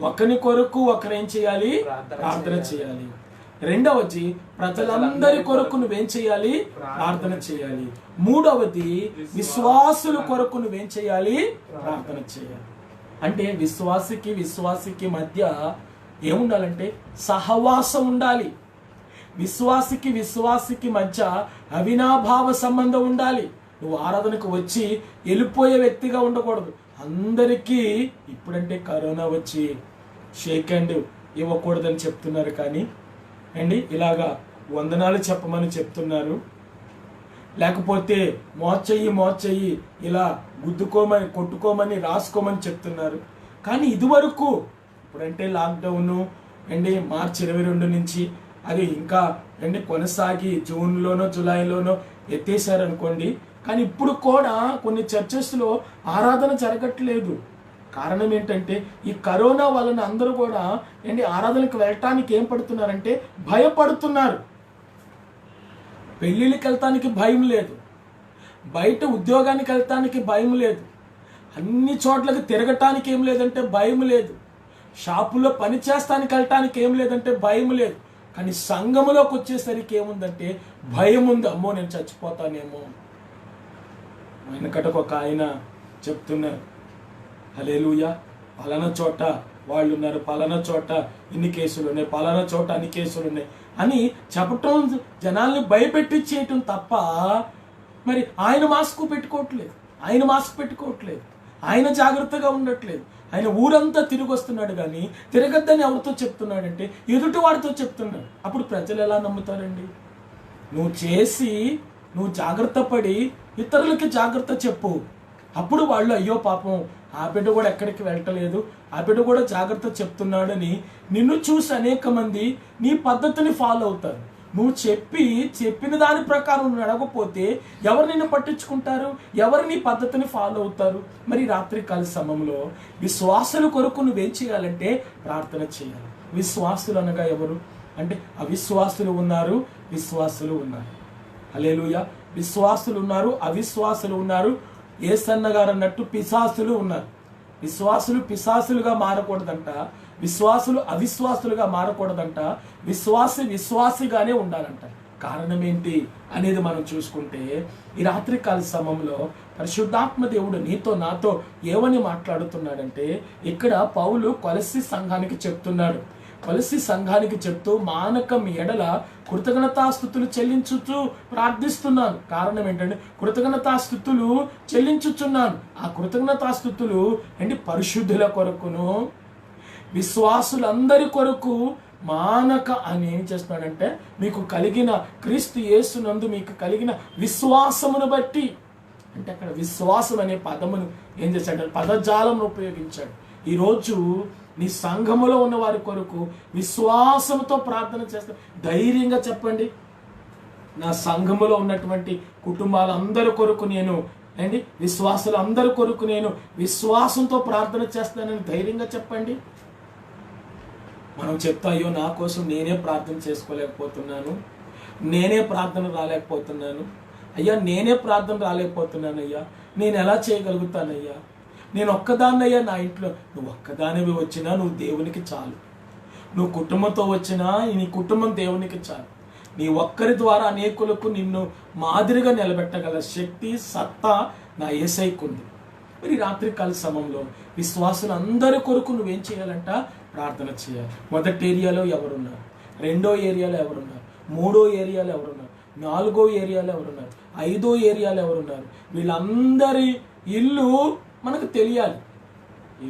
ఒకని కొరకు ఒకరేం చేయాలి? ప్రార్థన చేయాలి. రెండవది ప్రజలందరి కొరకు నువ్వేం చేయాలి? ప్రార్థన చేయాలి. మూడవది విశ్వాసుల కొరకు నువ్వేం చేయాలి? ప్రార్థన చేయాలి. అంటే విశ్వాసికి మధ్య ఏముండాలంటే సహవాసం ఉండాలి. విశ్వాసికి మధ్య అవినాభావ సంబంధం ఉండాలి. నువ్వు ఆరాధనకు వచ్చి వెళ్ళిపోయే వ్యక్తిగా ఉండకూడదు. అందరికీ ఇప్పుడంటే కరోనా వచ్చి షేక్ హ్యాండ్ ఇవ్వకూడదని చెప్తున్నారు, కానీ ఇలాగా వందనాలు చెప్పమని చెప్తున్నారు, లేకపోతే మోచెయ్యి ఇలా గుద్దుకోమని కొట్టుకోమని రాసుకోమని చెప్తున్నారు. కానీ ఇదివరకు ఇప్పుడంటే లాక్డౌన్ మార్చి 22 నుంచి అది ఇంకా కొనసాగి జూన్లోనో జూలైలోనో ఎత్తేసారు అనుకోండి. కానీ ఇప్పుడు కూడా కొన్ని చర్చెస్లో ఆరాధన జరగట్లేదు. కారణం ఏంటంటే ఈ కరోనా వలన అందరూ కూడా ఆరాధనకు వెళ్ళటానికి ఏం పడుతున్నారంటే భయపడుతున్నారు. పెళ్ళిళ్ళకి వెళ్తానికి భయం లేదు, బయట ఉద్యోగానికి వెళ్తానికి భయం లేదు, అన్ని చోట్లకి తిరగటానికి ఏం లేదంటే భయం లేదు, షాపులో పని చేస్తానికి వెళ్ళటానికి ఏం లేదంటే భయం లేదు. కానీ సంఘములోకి వచ్చేసరికి ఏముందంటే భయం ఉంది. అమ్మో నేను చచ్చిపోతానేమో. వెనకటకు ఒక ఆయన చెప్తున్నారు, హల్లెలూయా, పలానా చోట వాళ్ళు ఉన్నారు, పలానా చోట ఇన్ని కేసులు ఉన్నాయి, పలానా చోట అన్ని కేసులు ఉన్నాయి అని చెప్పటం, జనాల్ని భయపెట్టించేయటం తప్ప మరి ఆయన మాస్క్ పెట్టుకోవట్లేదు, ఆయన జాగ్రత్తగా ఉండట్లేదు. ఆయన ఊరంతా తిరిగి వస్తున్నాడు, కానీ తిరగద్దని ఎవరితో చెప్తున్నాడంటే ఎదుటి వాడితో చెప్తున్నాడు. అప్పుడు ప్రజలు ఎలా నమ్ముతారండి? నువ్వు జాగ్రత్త పడి ఇతరులకి జాగ్రత్త చెప్పు. అప్పుడు వాళ్ళు అయ్యో పాపం ఆ బిడ్డ కూడా ఎక్కడికి వెళ్ళటలేదు, ఆ బిడ్డ కూడా జాగ్రత్త చెప్తున్నాడని నిన్ను చూసి అనేక మంది నీ పద్ధతిని ఫాలో అవుతారు. నువ్వు చెప్పిన దాని ప్రకారం నడవకపోతే ఎవరు నిన్ను పట్టించుకుంటారు? ఎవరు నీ పద్ధతిని ఫాలో అవుతారు? మరి రాత్రికాల సమయంలో విశ్వాసుల కొరకు నువ్వేం చేయాలంటే ప్రార్థన చేయాలి. విశ్వాసులు అనగా ఎవరు అంటే అవిశ్వాసులు ఉన్నారు, విశ్వాసులు ఉన్నారు. హల్లెలూయా. విశ్వాసులు ఉన్నారు, అవిశ్వాసులు ఉన్నారు. యేసన్న గారు అన్నట్టు పిశాసులు ఉన్నారు. విశ్వాసులు పిశాసులుగా మారకూడదంట, విశ్వాసులు అవిశ్వాసులుగా మారకూడదంట, విశ్వాసిగానే ఉండాలంట. కారణం ఏంటి అనేది మనం చూసుకుంటే ఈ రాత్రికాల సమయంలో పరిశుద్ధాత్మ దేవుడు నీతో నాతో ఏమని మాట్లాడుతున్నాడంటే ఇక్కడ పౌలు కొలస్సీ సంఘానికి చెప్తున్నాడు. కొలస్సీ సంఘానికి చెప్తూ మానకం ఎడల కృతజ్ఞతాస్తుతులు చెల్లించుచు ప్రార్థిస్తున్నాను. కారణం ఏంటంటే కృతజ్ఞతాస్తుతులు చెల్లించుచున్నాను. ఆ కృతజ్ఞతాస్తుతులు పరిశుద్ధుల కొరకును విశ్వాసులందరి కొరకు మానక అని ఏం చేస్తున్నాడంటే మీకు కలిగిన క్రీస్తు యేసునందు మీకు కలిగిన విశ్వాసమును బట్టి, అంటే అక్కడ విశ్వాసం అనే పదమును ఏం చేశాడు? పదజాలను ఉపయోగించాడు. ఈరోజు నీ సంఘములో ఉన్న వారి కొరకు విశ్వాసంతో ప్రార్థన చేస్తా. ధైర్యంగా చెప్పండి, నా సంఘములో ఉన్నటువంటి కుటుంబాలందరి కొరకు నేను విశ్వాసులందరి కొరకు నేను విశ్వాసంతో ప్రార్థన చేస్తానని ధైర్యంగా చెప్పండి. మనం చెప్తా అయ్యో నా కోసం నేనే ప్రార్థన చేసుకోలేకపోతున్నాను, నేనే ప్రార్థన రాలేకపోతున్నాను అయ్యా, అయ్యా నేను ఎలా చేయగలుగుతానయ్యా, నేను ఒక్కదాన్నయ్యా నా ఇంట్లో. నువ్వు ఒక్కదానివి వచ్చినా నువ్వు దేవునికి చాలు, నువ్వు కుటుంబంతో వచ్చినా నీ కుటుంబం దేవునికి చాలు. నీ ఒక్కరి ద్వారా అనేకులకు నిన్ను మాదిరిగా నిలబెట్టగల శక్తి సత్తా నా యేసయ్యకుంది. మరి రాత్రికాల సమయంలో విశ్వాసులు అందరి కొరకు నువ్వేం చేయాలంట? ప్రార్థన చేయాలి. మొదటి ఏరియాలో ఎవరున్నారు, రెండో ఏరియాలో ఎవరున్నారు, మూడో ఏరియాలో ఎవరున్నారు, నాలుగో ఏరియాలో ఎవరున్నారు, ఐదో ఏరియాలో ఎవరున్నారు, వీళ్ళందరి ఇల్లు మనకు తెలియాలి.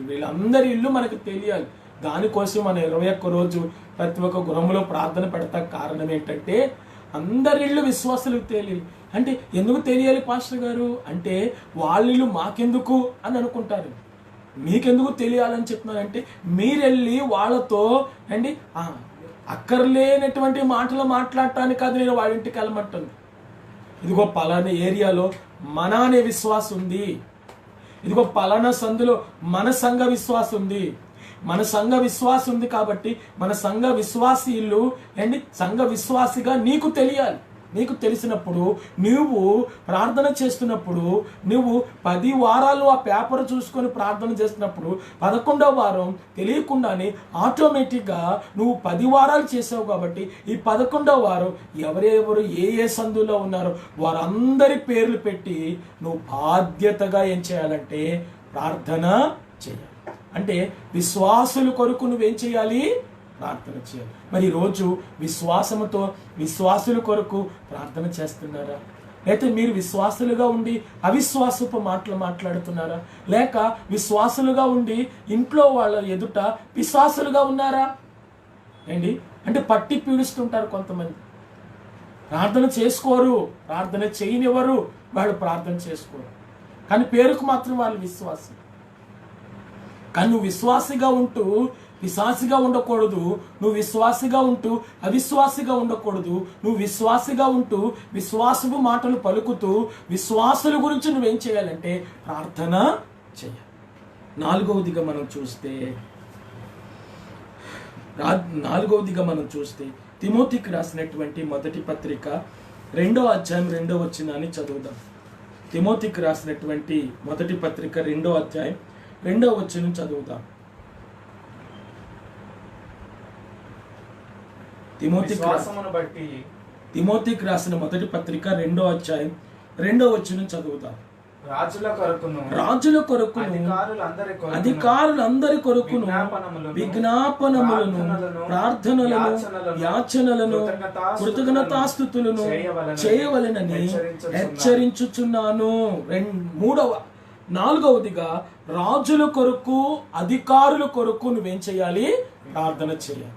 వీళ్ళందరి ఇల్లు మనకు తెలియాలి. దానికోసం మనం 21 రోజు ప్రతి ఒక్క గృహంలో ప్రార్థన పెడతా. కారణం ఏంటంటే అందరి ఇళ్ళు విశ్వాసులకు తెలియాలి. అంటే ఎందుకు తెలియాలి పాస్టర్ గారు అంటే వాళ్ళిల్లు మాకెందుకు అని అనుకుంటారు. మీకెందుకు తెలియాలని చెప్తున్నానంటే మీరెళ్ళి వాళ్ళతో అక్కర్లేనటువంటి మాటలు మాట్లాడటానికి కాదు నేను వాళ్ళ ఇంటికి వెళ్ళమంటుంది. ఇదిగో పలానా ఏరియాలో మన అనే విశ్వాసం ఉంది, ఇదిగో పలానా సందులో మన సంఘ విశ్వాసం ఉంది, మన సంఘ విశ్వాసి ఉంది కాబట్టి మన సంఘ విశ్వాసీలు ఏంటి సంఘ విశ్వాసిగా నీకు తెలియాలి. నీకు తెలిసినప్పుడు నువ్వు ప్రార్థన చేస్తున్నప్పుడు నువ్వు 10 వారాలు ఆ పేపర్ చూసుకొని ప్రార్థన చేస్తున్నప్పుడు 11వ వారం తెలియకుండానే ఆటోమేటిక్గా నువ్వు 10 వారాలు చేసావు కాబట్టి ఈ 11వ వారం ఎవరెవరు ఏ సందులో ఉన్నారో వారందరి పేర్లు పెట్టి నువ్వు బాధ్యతగా ఏం చేయాలంటే ప్రార్థన చేయాలి. అంటే విశ్వాసుల కొరకు నువ్వేం చేయాలి? ప్రార్థన చేయాలి. మరి ఈరోజు విశ్వాసముతో విశ్వాసుల కొరకు ప్రార్థన చేస్తున్నారా? అయితే మీరు విశ్వాసులుగా ఉండి అవిశ్వాసపు మాటలు మాట్లాడుతున్నారా? లేక విశ్వాసులుగా ఉండి ఇంట్లో వాళ్ళ ఎదుట పిశాసులుగా ఉన్నారా? ఏంటి అంటే పట్టి పీడిస్తుంటారు కొంతమంది. ప్రార్థన చేసుకోరు, ప్రార్థన చేయనివ్వరు, వాళ్ళు ప్రార్థన చేసుకోరు, కానీ పేరుకు మాత్రం వాళ్ళు విశ్వాసం. కానీ నువ్వు విశ్వాసిగా ఉంటూ పిశాసిగా ఉండకూడదు. నువ్వు విశ్వాసిగా ఉంటూ అవిశ్వాసిగా ఉండకూడదు. నువ్వు విశ్వాసిగా ఉంటూ విశ్వాసపు మాటలు పలుకుతూ విశ్వాసుల గురించి నువ్వేం చేయాలంటే ప్రార్థన చేయాలి. 4వదిగా మనం చూస్తే తిమోతికి రాసినటువంటి మొదటి పత్రిక 2వ అధ్యాయం 2వ వచనాన్ని చదువుదాం. తిమోతికి రాసినటువంటి మొదటి పత్రిక 2వ అధ్యాయం 2వ వచనం చదువుదాం. తిమోతికి రాసిన మొదటి పత్రిక 2వ అధ్యాయం 2వ వచనం చదువుతాం. రాజుల కొరకును అధికారులందరి కొరకును విజ్ఞాపనములను ప్రార్థనలను యాచనలను కృతజ్ఞతాస్తుతులను చేయవలెనని హెచ్చరించుచున్నాను. 4వదిగా రాజుల కొరకు అధికారుల కొరకు నువ్వేం చేయాలి? ప్రార్థన చేయాలి.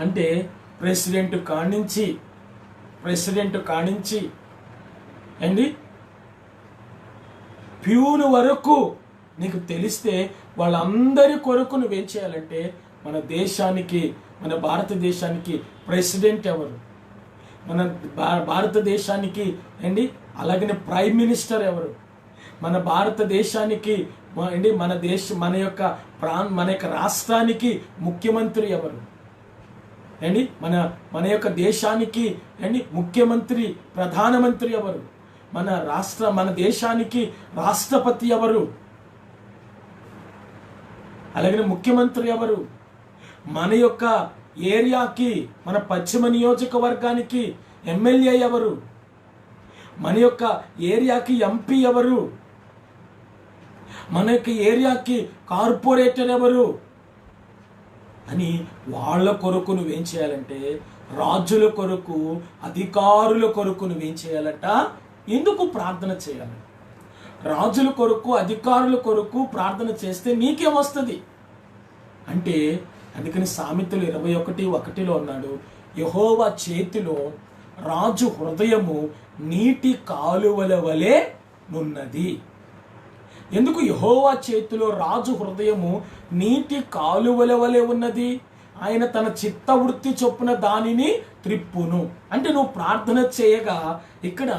అంటే ప్రెసిడెంట్ కానించి అండి ప్యూను వరకు నీకు తెలిస్తే వాళ్ళందరి కొరకు నువ్వేం చేయాలంటే మన దేశానికి, మన భారతదేశానికి ప్రెసిడెంట్ ఎవరు, మన భారతదేశానికి అండి అలాగనే ప్రైమ్ మినిస్టర్ ఎవరు, మన భారతదేశానికి అండి మన యొక్క రాష్ట్రానికి ముఖ్యమంత్రి ఎవరు అండి, మన యొక్క దేశానికి అండి ముఖ్యమంత్రి ప్రధానమంత్రి ఎవరు, మన దేశానికి రాష్ట్రపతి ఎవరు, అలాగే ముఖ్యమంత్రి ఎవరు, మన యొక్క ఏరియాకి మన పశ్చిమ నియోజకవర్గానికి ఎమ్మెల్యే ఎవరు, మన యొక్క ఏరియాకి ఎంపీ ఎవరు, మన యొక్క ఏరియాకి కార్పొరేటర్ ఎవరు అని వాళ్ళ కొరకు నువ్వేం చేయాలంటే రాజుల కొరకు అధికారుల కొరకు నువ్వేం చేయాలంట? ఎందుకు ప్రార్థన చేయాలి? రాజుల కొరకు అధికారుల కొరకు ప్రార్థన చేస్తే నీకేమొస్తుంది అంటే, అందుకని సామెతలు 21:1 అన్నాడు, యెహోవా చేతిలో రాజు హృదయము నీటి కాలువల వలె నున్నది. ఎందుకు యెహోవా చేతిలో రాజు హృదయము నీటి కాలువల వలె ఉన్నది? ఆయన తన చిత్తవృత్తి చొప్పున దానిని త్రిప్పును. అంటే నువ్వు ప్రార్థన చేయగా ఇక్కడ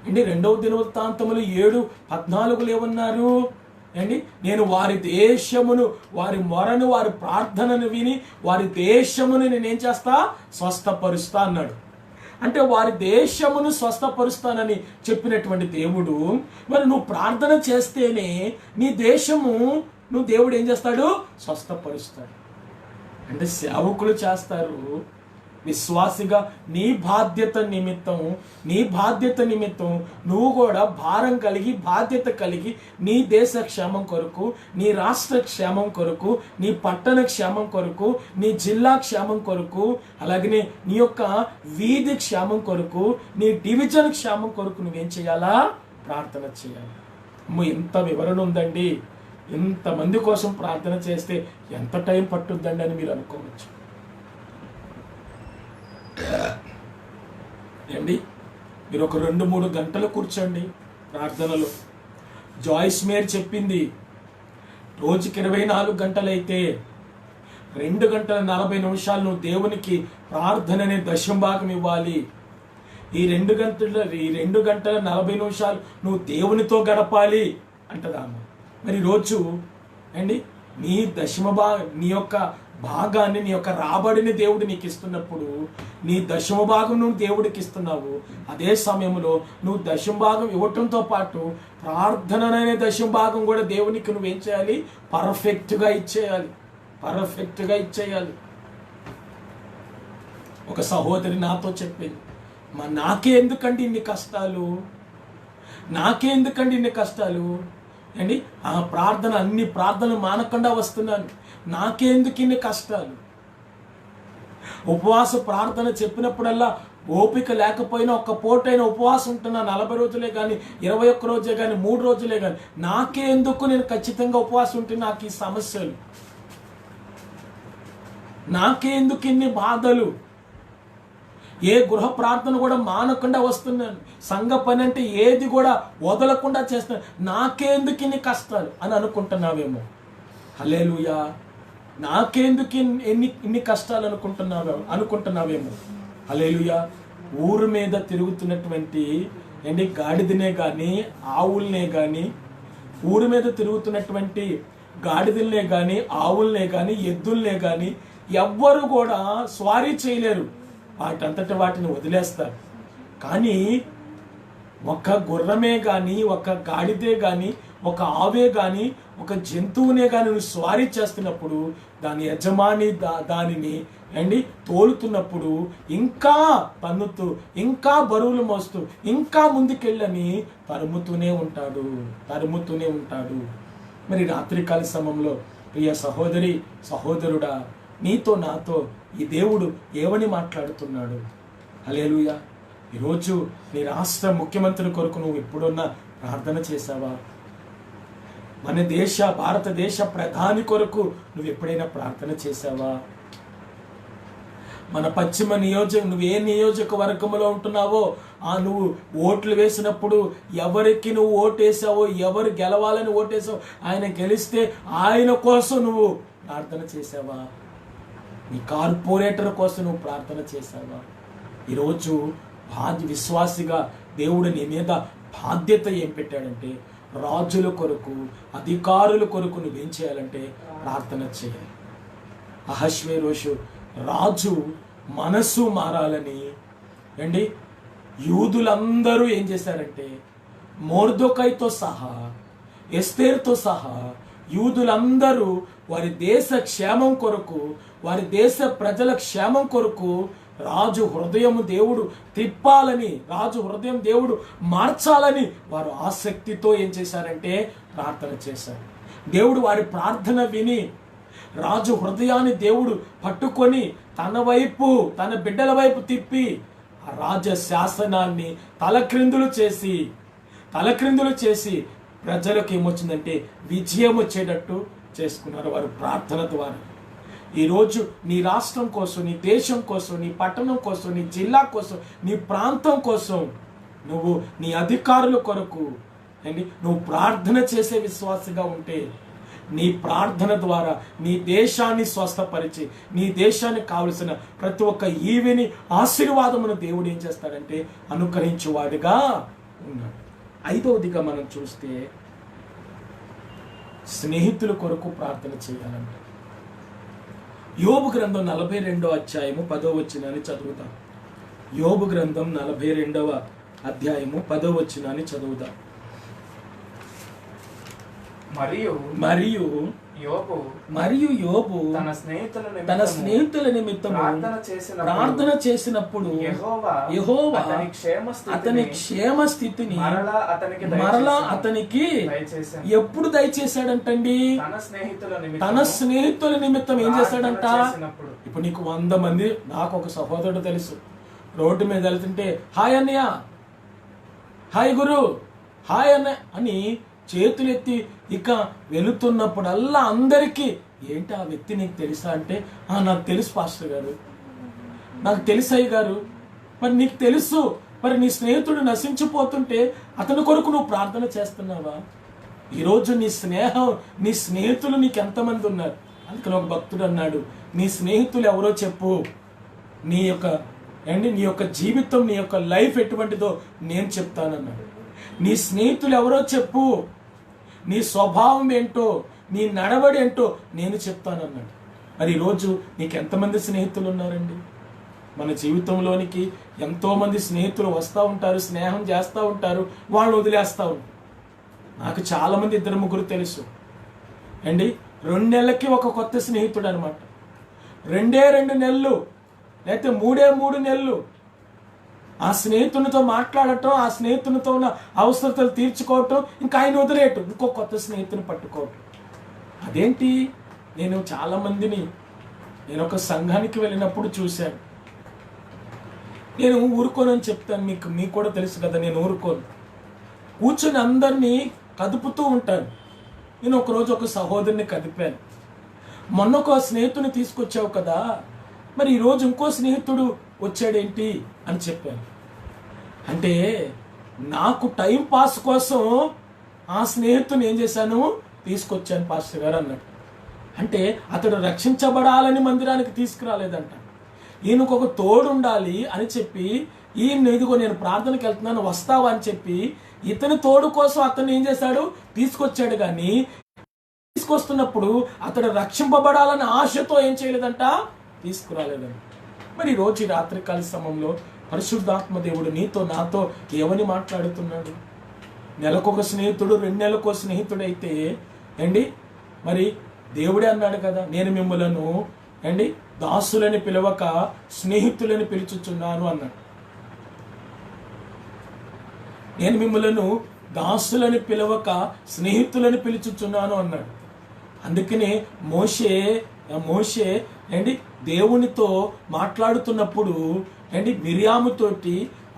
ఏంటి 2వ దినవృత్తాంతములు 7:14 ఏమన్నారు ఏంటి? నేను వారి దేశమును, వారి మొరను, వారి ప్రార్థనను విని వారి దేశమును నేనేం చేస్తా? స్వస్థపరుస్తా అన్నాడు. అంటే వారి దేశమును స్వస్థపరుస్తానని చెప్పినటువంటి దేవుడు, మరి నువ్వు ప్రార్థన చేస్తేనే నీ దేశము దేవుడు ఏం చేస్తాడు? స్వస్థపరుస్తాడు. అంటే సేవకులు చేస్తారు, విశ్వాసిగా నీ బాధ్యత నిమిత్తం నువ్వు కూడా భారం కలిగి బాధ్యత కలిగి నీ దేశ క్షేమం కొరకు, నీ రాష్ట్ర క్షేమం కొరకు, నీ పట్టణ క్షేమం కొరకు, నీ జిల్లా క్షేమం కొరకు, అలాగే నీ యొక్క వీధి క్షేమం కొరకు, నీ డివిజన్ క్షేమం కొరకు నువ్వేం చేయాలా? ప్రార్థన చేయాలి. ఎంత వివరణ ఉందండి! ఇంతమంది కోసం ప్రార్థన చేస్తే ఎంత టైం పట్టుద్దండి అని మీరు అనుకోవచ్చు. ఏండి మీరు ఒక 2-3 గంటలు కూర్చోండి ప్రార్థనలో. జాయిస్ మేర్ చెప్పింది, రోజుకి 24 గంటలైతే 2 గంటల 40 నిమిషాలు నువ్వు దేవునికి ప్రార్థననే దశంభాగం ఇవ్వాలి. ఈ 2 గంటల 40 నిమిషాలు నువ్వు దేవునితో గడపాలి అంటదాము. మరి రోజు అండి నీ నీ యొక్క భాగాన్ని, నీ యొక్క రాబడిని దేవుడు నీకు ఇస్తున్నప్పుడు నీ దశమ భాగం నువ్వు దేవుడికి ఇస్తున్నావు. అదే సమయంలో నువ్వు దశమ భాగం ఇవ్వటంతో పాటు ప్రార్థన అనే దశమ భాగం కూడా దేవునికి నువ్వేం చేయాలి? పర్ఫెక్ట్గా ఇచ్చేయాలి. ఒక సహోదరి నాతో చెప్పింది, నాకే ఎందుకండి ఇన్ని కష్టాలు అండి, ఆ అన్ని ప్రార్థనలు మానకుండా వస్తున్నాను, నాకెందుకు ఇన్ని కష్టాలు? ఉపవాస ప్రార్థన చెప్పినప్పుడల్లా ఓపిక లేకపోయినా ఒక్క పూటైనా ఉపవాసం ఉంటున్నా, 40 రోజులే కానీ 21 రోజే కానీ 3 రోజులే కానీ, నాకే ఎందుకు నేను ఖచ్చితంగా ఉపవాసం ఉంటే నాకు ఈ సమస్యలు, నాకే ఎందుకు ఇన్ని బాధలు? ఏ గృహ ప్రార్థన కూడా మానకుండా వస్తున్నాను, సంఘ పని అంటే ఏది కూడా వదలకుండా చేస్తున్నాను, నాకేందుకు ఇన్ని కష్టాలు అని అనుకుంటున్నావేమో. హల్లెలూయా. నాకేందుకు ఇన్ని కష్టాలు అనుకుంటున్నావేమో. హల్లెలూయా. ఊరు మీద తిరుగుతున్నటువంటి గాడిదనే కానీ ఆవుల్నే కానీ, ఊరి మీద తిరుగుతున్నటువంటి గాడిదల్నే కానీ ఆవుల్నే కానీ ఎద్దుల్నే కానీ ఎవ్వరు కూడా స్వారీ చేయలేరు, వాటిని వదిలేస్తారు. కానీ ఒక గుర్రమే కానీ, ఒక గాడిదే కానీ, ఒక ఆవే కానీ, ఒక జంతువునే కానీ నువ్వు స్వారీ చేస్తున్నప్పుడు దాని యజమాని దానిని తోలుతున్నప్పుడు ఇంకా తన్నుతూ, ఇంకా బరువులు మోస్తూ, ఇంకా ముందుకెళ్ళని తరుముతూనే ఉంటాడు. మరి రాత్రికాల సమయంలో ప్రియ సహోదరి సహోదరుడా, నీతో నాతో ఈ దేవుడు ఏమని మాట్లాడుతున్నాడు? హల్లెలూయా. ఈరోజు నీ రాష్ట్ర ముఖ్యమంత్రి కొరకు నువ్వు ఎప్పుడన్నా ప్రార్థన చేశావా? భారతదేశ ప్రధాని కొరకు నువ్వు ఎప్పుడైనా ప్రార్థన చేశావా? మన పశ్చిమ నువ్వు ఏ నియోజకవర్గంలో ఉంటున్నావో నువ్వు ఓట్లు వేసినప్పుడు ఎవరికి నువ్వు ఓటేసావో, ఎవరు గెలవాలని ఓటేసావో, ఆయన గెలిస్తే ఆయన కోసం నువ్వు ప్రార్థన చేశావా? నీ కార్పొరేటర్ కోసం నువ్వు ప్రార్థన చేశావా? ఈరోజు విశ్వాసిగా దేవుడు నీ మీద బాధ్యత ఏం పెట్టాడంటే, రాజుల కొరకు, అధికారుల కొరకు నువ్వేం చేయాలంటే ప్రార్థన చేయాలి. అహష్వేరోషు రాజు మనస్సు మారాలని యూదులందరూ ఏం చేశారంటే, మొర్దెకైతో సహా, ఎస్తేర్తో సహా యూదులందరూ వారి దేశ క్షేమం కొరకు, వారి దేశ ప్రజల క్షేమం కొరకు రాజు హృదయం దేవుడు తిప్పాలని, రాజు హృదయం దేవుడు మార్చాలని వారు ఆసక్తితో ఏం చేశారంటే ప్రార్థన చేశారు. దేవుడు వారి ప్రార్థన విని రాజు హృదయాన్ని దేవుడు పట్టుకొని తన వైపు, తన బిడ్డల వైపు తిప్పి ఆ రాజ శాసనాన్ని తలక్రిందులు చేసి ప్రజలకు ఏమొచ్చిందంటే విజయం వచ్చేటట్టు చేసుకున్నారు వారు ప్రార్థన ద్వారా. ఈరోజు నీ రాష్ట్రం కోసం, నీ దేశం కోసం, నీ పట్టణం కోసం, నీ జిల్లా కోసం, నీ ప్రాంతం కోసం నువ్వు నీ అధికారుల కొరకు నువ్వు ప్రార్థన చేసే విశ్వాసిగా ఉంటే, నీ ప్రార్థన ద్వారా నీ దేశాన్ని స్వస్థపరిచి, నీ దేశానికి కావలసిన ప్రతి ఒక్క ఈవిని ఆశీర్వాదమును దేవుడు ఏం చేస్తాడంటే అనుకరించేవాడుగా ఉన్నాడు. 5వదిగా మనం చూస్తే స్నేహితుల కొరకు ప్రార్థన చేయాలంట. యోబు గ్రంథం 42వ అధ్యాయము 10వ వచనాన్ని చదువుతాం. యోబు గ్రంథం 42వ అధ్యాయము 10వ వచనాన్ని చదువుతాం. మరియు యోబు తన స్నేహితుల నిమిత్తం ప్రార్థన చేసినప్పుడు యెహోవా అతని క్షేమ స్థితిని మరలా అతనికి ఎప్పుడు దయచేశాడంటండి? తన స్నేహితుల నిమిత్తం ఏం చేశాడంట? ఇప్పుడు నీకు 100 మంది, నాకు ఒక సహోదరుడు తెలుసు, రోడ్డు మీద వెళ్తుంటే హాయ్ అన్నయ్య, హాయ్ గురు, హాయ్ అన్న అని చేతులెత్తి ఇక వెళుతున్నప్పుడల్లా అందరికీ ఏంటి ఆ వ్యక్తి నీకు తెలుసా అంటే, నాకు తెలుసు పాస్టర్ గారు, నాకు తెలుసు అయ్య గారు. మరి నీకు తెలుసు, మరి నీ స్నేహితుడు నశించిపోతుంటే అతని కొరకు నువ్వు ప్రార్థన చేస్తున్నావా? ఈరోజు నీ స్నేహితులు నీకు ఎంతమంది ఉన్నారు? అందుకని ఒక భక్తుడు అన్నాడు, నీ స్నేహితులు ఎవరో చెప్పు, నీ యొక్క జీవితం, నీ యొక్క లైఫ్ ఎటువంటిదో నేను చెప్తానన్నాడు. నీ స్నేహితులు ఎవరో చెప్పు, నీ స్వభావం ఏంటో, నీ నడవడి ఏంటో నేను చెప్తానన్నాడు. మరి ఈరోజు నీకు ఎంతమంది స్నేహితులు ఉన్నారండి? మన జీవితంలోనికి ఎంతోమంది స్నేహితులు వస్తూ ఉంటారు, స్నేహం చేస్తూ ఉంటారు, వాళ్ళు వదిలేస్తూ ఉంటారు. నాకు చాలామంది 2-3 తెలుసు అండి. 2 నెలలకి ఒక కొత్త స్నేహితుడు అనమాట. 2 నెలలు లేకపోతే 3 నెలలు ఆ స్నేహితునితో మాట్లాడటం, ఆ స్నేహితునితో ఉన్న అవసరతలు తీర్చుకోవటం, ఇంకా ఆయన వదిలేయటం, ఇంకో కొత్త స్నేహితుని పట్టుకోవటం. అదేంటి? నేను చాలామందిని నేను ఒక సంఘానికి వెళ్ళినప్పుడు చూశాను. నేను ఊరుకోనని చెప్తాను, మీకు కూడా తెలుసు కదా, నేను ఊరుకోను. కూర్చొని అందరినీ కదుపుతూ ఉంటాను. నేను ఒకరోజు ఒక సహోదరుని కదిపాను. మొన్న ఒక స్నేహితుని తీసుకొచ్చావు కదా, మరి ఈరోజు ఇంకో స్నేహితుడు వచ్చాడేంటి అని చెప్పాను. అంటే నాకు టైం పాస్ కోసం ఆ స్నేహితుని ఏం చేశాను, తీసుకొచ్చాను పాస్టర్ గారు అన్నాడు. అంటే అతడు రక్షించబడాలని మందిరానికి తీసుకురాలేదంట. ఈయనకు ఒక తోడు ఉండాలి అని చెప్పి, ఇదిగో నేను ప్రార్థనకి వెళ్తున్నాను వస్తావా అని చెప్పి ఇతని తోడు కోసం అతన్ని ఏం చేశాడు, తీసుకొచ్చాడు. కానీ తీసుకొస్తున్నప్పుడు అతడు రక్షింపబడాలని ఆశతో ఏం చేయలేదంట, తీసుకురాలేదంట. మరి ఈరోజు ఈ రాత్రికాల సమయంలో పరిశుద్ధాత్మ దేవుడు నీతో నాతో ఏమని మాట్లాడుతున్నాడు? నెలకొక స్నేహితుడు, 2 నెలలకో స్నేహితుడు అయితే అండి, మరి దేవుడే అన్నాడు కదా, నేను మిమ్మలను అండి దాసులని పిలవక స్నేహితులని పిలుచుచున్నాను అన్నాడు. నేను మిమ్మలను దాసులని పిలవక స్నేహితులని పిలుచుచున్నాను అన్నాడు. అందుకనే మోషే అండి దేవునితో మాట్లాడుతున్నప్పుడు అండి మిరియాముతోటి,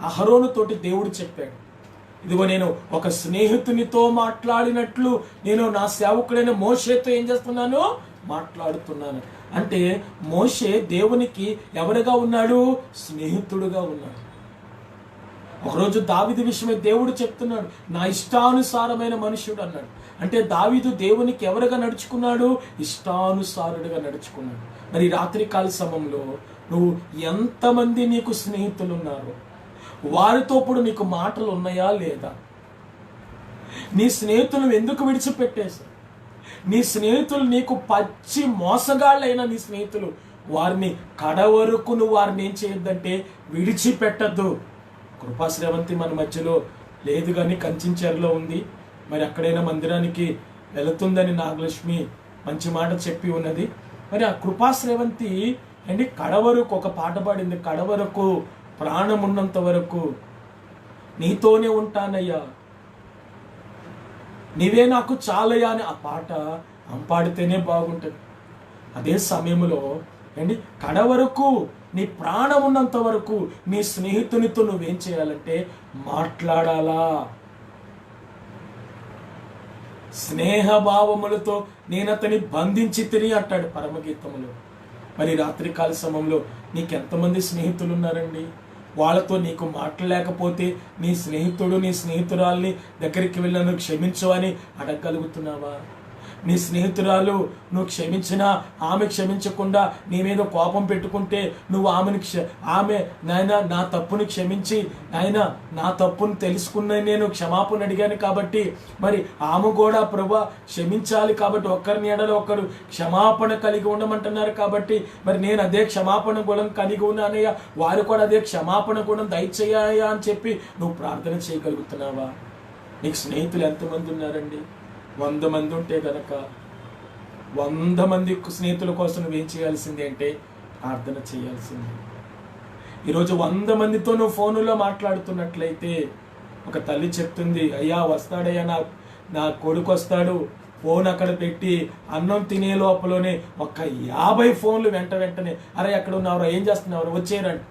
అహరోనుతోటి దేవుడు చెప్పాడు, ఇదిగో నేను ఒక స్నేహితునితో మాట్లాడినట్లు నేను నా సేవకుడైన మోషేతో ఏం చేస్తున్నాను, మాట్లాడుతున్నాను. అంటే మోషే దేవునికి ఎవరిగా ఉన్నాడు, స్నేహితుడుగా ఉన్నాడు. ఒకరోజు దావీదు విషయమై దేవుడు చెప్తున్నాడు, నా ఇష్టానుసారమైన మనుషుడు అన్నాడు. అంటే దావీదు దేవునికి ఎవరుగా నడుచుకున్నాడు, ఇష్టానుసారుడుగా నడుచుకున్నాడు. మరి రాత్రికాల సమయంలో నువ్వు ఎంతమంది నీకు స్నేహితులు ఉన్నారు? వారితో ఇప్పుడు నీకు మాటలు ఉన్నాయా లేదా? నీ స్నేహితులను ఎందుకు విడిచిపెట్టేశావు? నీ స్నేహితులు నీకు పచ్చి మోసగాళ్ళైన నీ స్నేహితులు, వారిని కడవరకు నువ్వు వారిని ఏం చేయొద్దంటే విడిచిపెట్టద్దు. కృపాశ్రేవంతి మన మధ్యలో లేదు కానీ కంచించర్లో ఉంది. మరి అక్కడైనా మందిరానికి వెళుతుందని నాగలక్ష్మి మంచి మాట చెప్పి ఉన్నది. మరి ఆ కృపాశ్రేవంతి అండి కడవరకు ఒక పాట పాడింది, కడవరకు ప్రాణం ఉన్నంత వరకు నీతోనే ఉంటానయ్యా, నీవే నాకు చాలయ్యా అని ఆ పాట పాడితేనే బాగుంటుంది. అదే సమయంలో అండి కడవరకు నీ ప్రాణం ఉన్నంత వరకు నీ స్నేహితునితో నువ్వేం చేయాలంటే మాట్లాడాలా. స్నేహభావములతో నేను అతని బంధించి తిని అంటాడు పరమగీతములో. మరి రాత్రికాల సమయంలో నీకెంతమంది స్నేహితులు ఉన్నారండి? వాళ్ళతో నీకు మాట్లాడలేకపోతే నీ స్నేహితుడు నీ స్నేహితురాల్ని దగ్గరికి వెళ్ళి నువ్వు క్షమించు అని అడగగలుగుతున్నావా? నీ స్నేహితురాలు నువ్వు క్షమించినా ఆమె క్షమించకుండా నీ మీద కోపం పెట్టుకుంటే నువ్వు ఆమె నాయన నా తప్పుని క్షమించి, నాయన నా తప్పుని తెలుసుకున్న నేను క్షమాపణ అడిగాను కాబట్టి మరి ఆమె కూడా ప్రభు క్షమించాలి కాబట్టి ఒక్కరిని ఎడలో ఒకరు క్షమాపణ కలిగి ఉండమంటున్నారు కాబట్టి మరి నేను అదే క్షమాపణ గుణం కలిగి ఉన్నానయ్యా, వారు కూడా అదే క్షమాపణ గుణం దయచేయ్యా అని చెప్పి నువ్వు ప్రార్థన చేయగలుగుతున్నావా? నీకు స్నేహితులు ఎంతమంది ఉన్నారండి? 100 మంది ఉంటే కనుక 100 మంది స్నేహితుల కోసం నువ్వేం చేయాల్సింది అంటే ప్రార్థన చేయాల్సింది. ఈరోజు 100 మందితో నువ్వు ఫోనులో మాట్లాడుతున్నట్లయితే ఒక తల్లి చెప్తుంది, అయ్యా వస్తాడయ్యా నా కొడుకు వస్తాడు, ఫోన్ అక్కడ పెట్టి అన్నం తినే లోపలనే ఒక 50 ఫోన్లు వెంటనే, అరే ఎక్కడ ఉన్నవరా, ఏం చేస్తున్నావు, వచ్చేయరండి.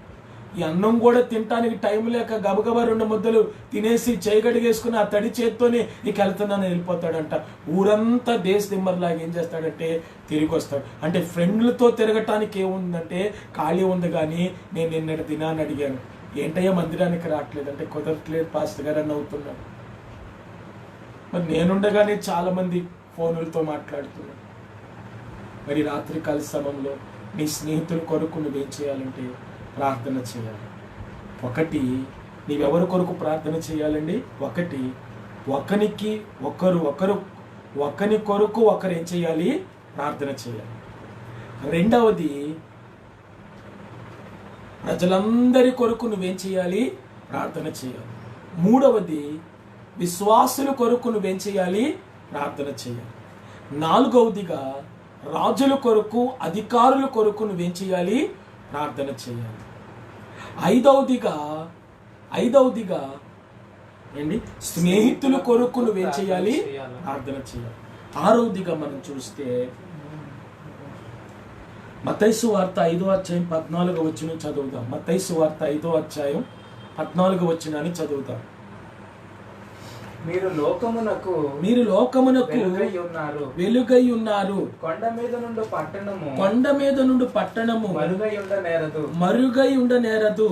ఈ అన్నం కూడా తినటానికి టైం లేక గబగబా 2 ముద్దలు తినేసి చేయగడిగేసుకుని ఆ తడి చేత్తోనే నీకు వెళ్తున్నాను వెళ్ళిపోతాడంట. ఊరంతా దేశ దిమ్మర్లాగా ఏం చేస్తాడంటే తిరిగి వస్తాడు. అంటే ఫ్రెండ్లతో తిరగటానికి ఏముందంటే ఖాళీ ఉంది. కానీ నేను నిన్నటి దినాన్ని అడిగాను, ఏంటయ్యా మందిరానికి రావట్లేదు అంటే కుదరట్లేదు పాస్టర్ గారు అని అవుతున్నాడు. మరి నేనుండగానే చాలా మంది ఫోనులతో మాట్లాడుతున్నాడు. మరి రాత్రికాల సమయంలో నీ స్నేహితుల కొరకు నువ్వేం చేయాలంటే ప్రార్థన చేయాలి. ఒకటి, నీవెవరి కొరకు ప్రార్థన చేయాలండి? ఒకరికి ఒకరు ఒకరి కొరకు ఒకరు ఏం చేయాలి? ప్రార్థన చేయాలి. రెండవది, ప్రజలందరి కొరకు నువ్వేం చేయాలి? ప్రార్థన చేయాలి. మూడవది, విశ్వాసుల కొరకు నువ్వేం చేయాలి? ప్రార్థన చేయాలి. నాలుగవదిగా, రాజుల కొరకు అధికారుల కొరకు నువ్వేం చేయాలి? ప్రార్థన చేయాలి. ఐదవదిగా ఏంటి? స్నేహితుల కొరకు నువ్వేం చేయాలి? ప్రార్థన చేయాలి. ఆరవదిగా మనం చూస్తే మత్తయి సువార్త 5వ అధ్యాయం 14వ వచనం చదువుదాం. మత్తయి సువార్త 5వ అధ్యాయం 14వ వచనాన్ని చదువుదాం. మీరు లోకమునకు వెలుగై ఉన్నారు. కొండ మీద నుండి పట్టణము మరుగై ఉండనేరదు.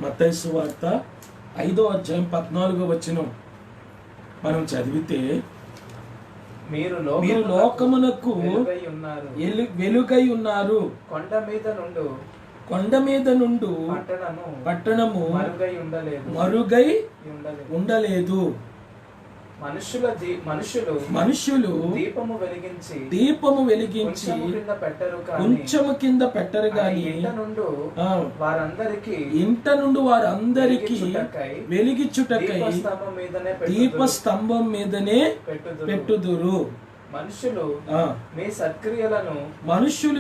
మత్తయి సువార్త 5వ అధ్యాయం 14వ వచనం మనం చదివితే, మీరు లోకమునకు వెలుగై ఉన్నారు. కొండ మీద నుండి పట్టణము మరుగై ఉండలేదు. మనుషులు దీపము వెలిగించి కొంచెము కింద పెట్టరు గాని ఇంట నుండి వారందరికి వెలిగించుటకై దీపస్తంభం మీదనే పెట్టుదురు. మనుషులు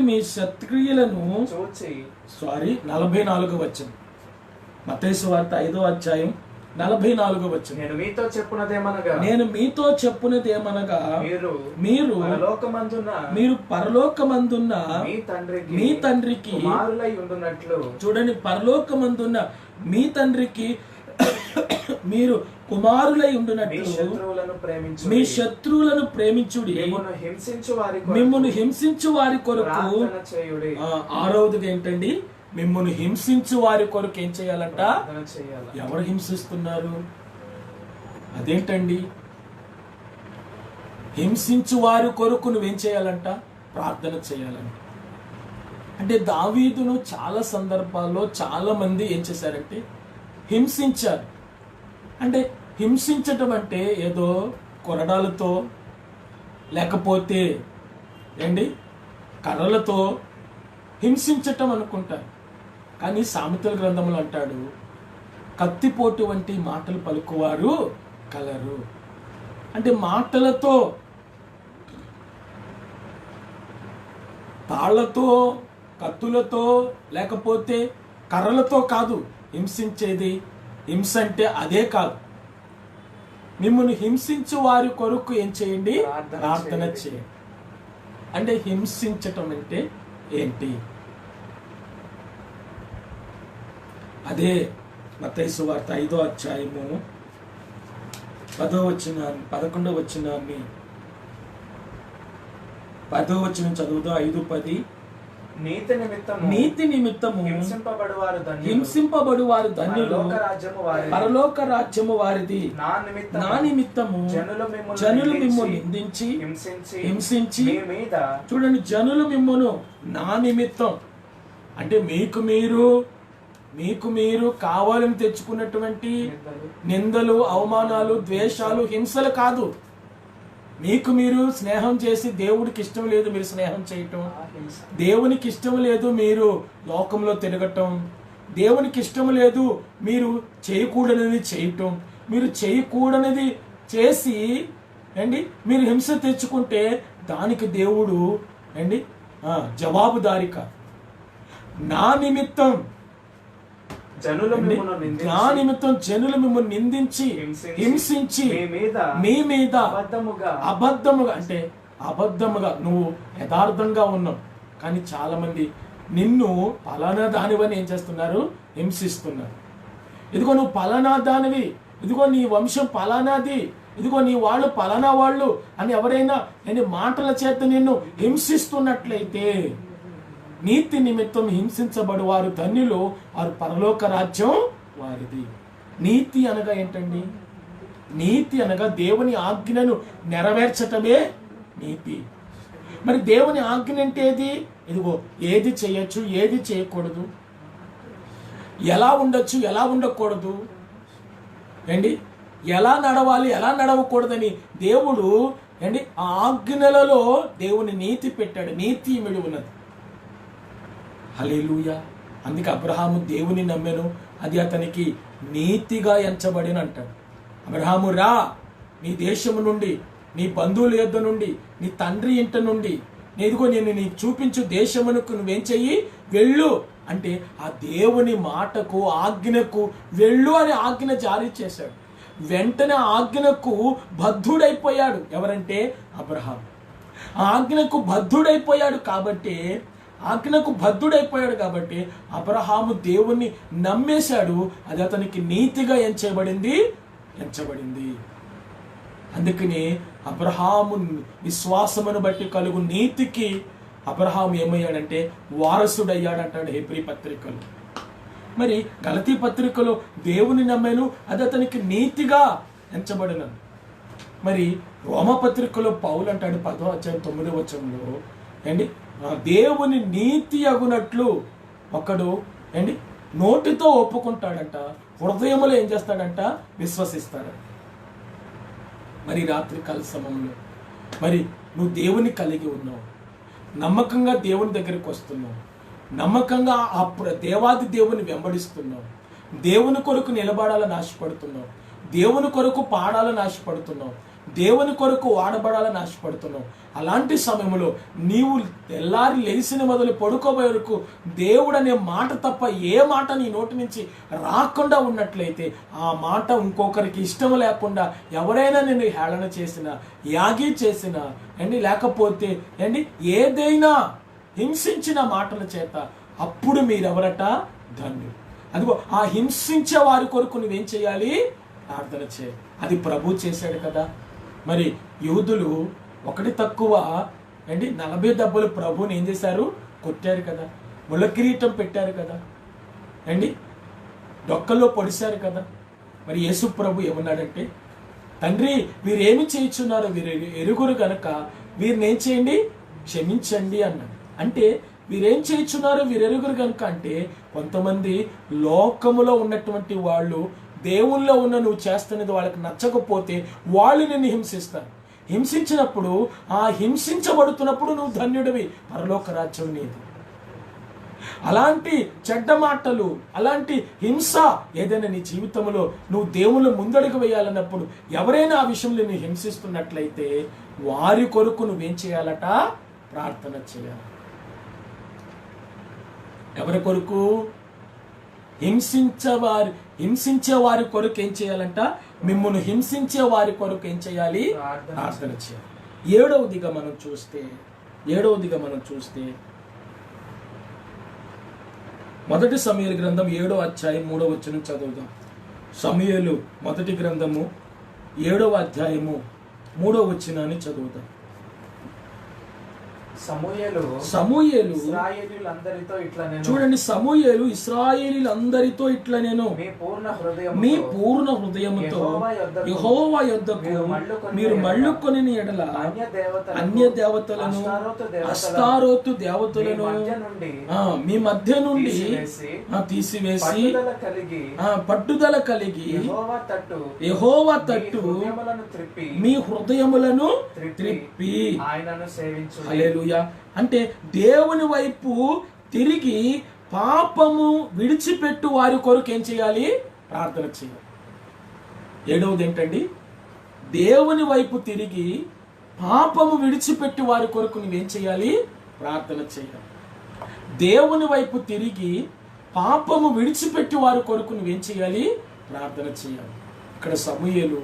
మీ సత్క్రియలను చూచి 44వ వచనం. మత్తయి సువార్త 5వ అధ్యాయం 44వ వచనం. నేను మీతో చెప్పునదేమనగా మీరు పరలోకమందున్న మీ తండ్రికి చూడండి, పరలోకమందున్న మీ తండ్రికి మీరు కుమారులై ఉండునట్లు మీ శత్రువులను ప్రేమించుడి, మిమ్మును హింసించు వారి కొరకు. ఆరవదిగా ఏంటండి? మిమ్మును హింసించు వారి కొరకు ఏం చేయాలంట? ఎవరు హింసిస్తున్నారు? అదేంటండి? హింసించు వారి కొరకు నువ్వేం చేయాలంట? ప్రార్థన చేయాలంట. అంటే దావీదును చాలా సందర్భాల్లో చాలా మంది ఏం చేశారంటే హింసించారు. అంటే హింసించటం అంటే ఏదో కొరడాలతో లేకపోతే కర్రలతో హింసించటం అనుకుంటారు. కానీ సామెతల గ్రంథంలో అంటాడు, కత్తిపోటు వంటి మాటలు పలుకువారు కలరు. అంటే మాటలతో, తాళ్లతో, కత్తులతో లేకపోతే కర్రలతో కాదు హింసించేది. హింస అంటే అదే కాదు. మిమ్మల్ని హింసించు వారి కొరకు ఏం చేయండి? ప్రార్థన చేయండి. అంటే హింసించటం అంటే ఏంటి? అదే మత్తయి సువార్త 5వ అధ్యాయము 10వ వచనాన్ని 11వ వచనాన్ని 10వ వచనం చదువుదాం. 5:10. నీతి నిమిత్తము హింసింపబడువారు ధన్యులు, పరలోక రాజ్యము వారిది. నా నిమిత్తము జనులు మిమ్మును నిందించి హింసించి, చూడండి, జనులు మిమ్మును నా నిమిత్తం అంటే మీకు మీరు కావాలని తెచ్చుకున్నటువంటి నిందలు, అవమానాలు, ద్వేషాలు, హింసలు కాదు. మీకు మీరు స్నేహం చేసి దేవుడికి ఇష్టం లేదు మీరు స్నేహం చేయటం, దేవునికి ఇష్టం లేదు మీరు లోకంలో తిరగటం, దేవునికి ఇష్టం లేదు మీరు చేయకూడనిది చేయటం, మీరు చేయకూడనిది చేసి మీరు హింస తెచ్చుకుంటే దానికి దేవుడు జవాబుదారిక. నా నిమిత్తం జనులు మిమ్మల్ని నిందించి హింసించి మీ మీద అబద్ధముగా అంటే అబద్ధముగా నువ్వు యథార్థంగా ఉన్నావు కానీ చాలా మంది నిన్ను పలానా దానివని ఏం చేస్తున్నారు? హింసిస్తున్నారు. ఇదిగో నువ్వు పలానా దానివి, ఇదిగో నీ వంశం పలానాది, ఇదిగో నీ వాళ్ళు పలానా వాళ్ళు అని ఎవరైనా మాటల చేత నిన్ను హింసిస్తున్నట్లయితే నీతి నిమిత్తం హింసించబడు వారు ధన్యులు, వారు పరలోక రాజ్యం వారిది. నీతి అనగా ఏంటండి? నీతి అనగా దేవుని ఆజ్ఞను నెరవేర్చటమే నీతి. మరి దేవుని ఆజ్ఞ అంటే ఏది? ఇదిగో, ఏది చేయొచ్చు, ఏది చేయకూడదు, ఎలా ఉండొచ్చు, ఎలా ఉండకూడదు, ఏంటి, ఎలా నడవాలి, ఎలా నడవకూడదని దేవుడు ఏంటి ఆ ఆజ్ఞలలో దేవుని నీతి పెట్టాడు. నీతి ఇమిడి ఉన్నది. హల్లెలూయా. అందుకే అబ్రహాము దేవుని నమ్మెను, అది అతనికి నీతిగా ఎంచబడిన అంటాడు. అబ్రహాము, రా, నీ దేశము నుండి, నీ బంధువుల యొద్ద నుండి, నీ తండ్రి ఇంట నుండి, నేదిగో నేను నీకు చూపించు దేశమునకు నువ్వేం చెయ్యి, వెళ్ళు అంటే ఆ దేవుని మాటకు, ఆజ్ఞకు వెళ్ళు అని ఆజ్ఞ జారీ చేశాడు. వెంటనే ఆజ్ఞకు బద్ధుడైపోయాడు. ఎవరంటే అబ్రహాం. ఆజ్ఞకు బద్ధుడైపోయాడు కాబట్టి అబ్రహాము దేవుణ్ణి నమ్మేశాడు. అది అతనికి నీతిగా ఎంచబడింది. అందుకని అబ్రహాము విశ్వాసమును బట్టి కలుగు నీతికి అబ్రహాము ఏమయ్యాడంటే వారసుడయ్యాడంటాడు హెబ్రీ పత్రికలు. మరి గలతీ పత్రికలో దేవుని నమ్మాను, అది అతనికి నీతిగా ఎంచబడినను. మరి రోమపత్రికలో పౌలు అంటాడు 10వ అధ్యాయం 9వ వచనంలో, ఏంటి, దేవుని నీతి అగునట్లు ఒకడు ఏంటి నోటితో ఒప్పుకుంటాడంట, హృదయములో ఏం చేస్తాడంట, విశ్వసిస్తాడంట. మరి రాత్రికాల సమయంలో మరి నువ్వు దేవుని కలిగి ఉన్నావు, నమ్మకంగా దేవుని దగ్గరికి వస్తున్నావు, నమ్మకంగా ఆ దేవాది దేవుని వెంబడిస్తున్నావు, దేవుని కొరకు నిలబడాలని ఆశపడుతున్నావు, దేవుని కొరకు పాడాలని ఆశపడుతున్నావు, దేవుని కొరకు వాడబడాలని ఆశపడుతున్నావు. అలాంటి సమయంలో నీవు తెల్లారి లేచిన మొదలు పడుకోబోయే వరకు దేవుడు అనే మాట తప్ప ఏ మాట నీ నోటి నుంచి రాకుండా ఉన్నట్లయితే, ఆ మాట ఇంకొకరికి ఇష్టం లేకుండా ఎవరైనా నిన్ను హేళన చేసినా, యాగి చేసినా అండి, లేకపోతే అండి ఏదైనా హింసించిన మాటల చేత, అప్పుడు మీరెవరట, ధన్యులు. అదిగో ఆ హింసించే వారి కొరకు నువ్వేం చేయాలి, ప్రార్థన చేయాలి. అది ప్రభు చేశాడు కదా. మరి యూదులు ఒకటి తక్కువ అండి 40 దెబ్బలు ప్రభుని ఏం చేశారు, కొట్టారు కదా, ముళ్ళ కిరీటం పెట్టారు కదా, అండి డొక్కల్లో పొడిశారు కదా. మరి యేసు ప్రభు ఏమన్నాడంటే, తండ్రి వీరేమి చేయించున్నారో వీరు ఎరుగురు గనక వీరిని ఏం చేయండి, క్షమించండి అన్నాడు. అంటే వీరేం చేయించున్నారో వీరెరుగురు కనుక అంటే, కొంతమంది లోకములో ఉన్నటువంటి వాళ్ళు దేవుల్లో ఉన్న నువ్వు చేస్తున్నది వాళ్ళకి నచ్చకపోతే వాళ్ళు నిన్ను హింసిస్తారు. హింసించినప్పుడు, ఆ హింసించబడుతున్నప్పుడు నువ్వు ధన్యుడివి, పరలోక రాజ్యం నీది. అలాంటి చెడ్డ మాటలు, అలాంటి హింస ఏదైనా నీ జీవితంలో నువ్వు దేవుళ్ళు ముందడుగు వేయాలన్నప్పుడు, ఎవరైనా ఆ విషయంలో నువ్వు హింసిస్తున్నట్లయితే వారి కొరకు నువ్వేం చేయాలట, ప్రార్థన చేయాలి. ఎవరి కొరకు? హింసించే వారి కొరకు ఏం చేయాలంట, మిమ్మల్ని హింసించే వారి కొరకు ఏం చేయాలి, ప్రార్థన చేయాలి. ఏడవదిగా మనం చూస్తే మొదటి సమూయేలు గ్రంథం 7వ అధ్యాయం 3వ వచనం చదువుదాం. సమూయేలు మొదటి గ్రంథము 7వ అధ్యాయము 3వ వచనాన్ని చదువుదాం. సమూయేలు చూడండి, సమూయేలు ఇశ్రాయేలీయులందరితో ఇట్లా నేను మీ పూర్ణ హృదయముతో యెహోవా యొద్దకు మీరు మళ్ళుకొని ఎడల అన్య దేవతలను, అస్తారోతు దేవతలను మీ మధ్య నుండి తీసివేసి పట్టుదల కలిగి యెహోవా తట్టు మీ హృదయములను త్రిప్పి హల్లెలూయా. అంటే దేవుని వైపు తిరిగి పాపము విడిచిపెట్టు వారి కొరకు ఏం చేయాలి, ప్రార్థన చేయాలి. ఏడవది ఏంటండి, దేవుని వైపు తిరిగి పాపము విడిచిపెట్టి వారి కొరకు నువ్వేం చేయాలి, ప్రార్థన చేయాలి. దేవుని వైపు తిరిగి పాపము విడిచిపెట్టి వారి కొరకు నువ్వేం చేయాలి, ప్రార్థన చేయాలి. ఇక్కడ సమూయేలు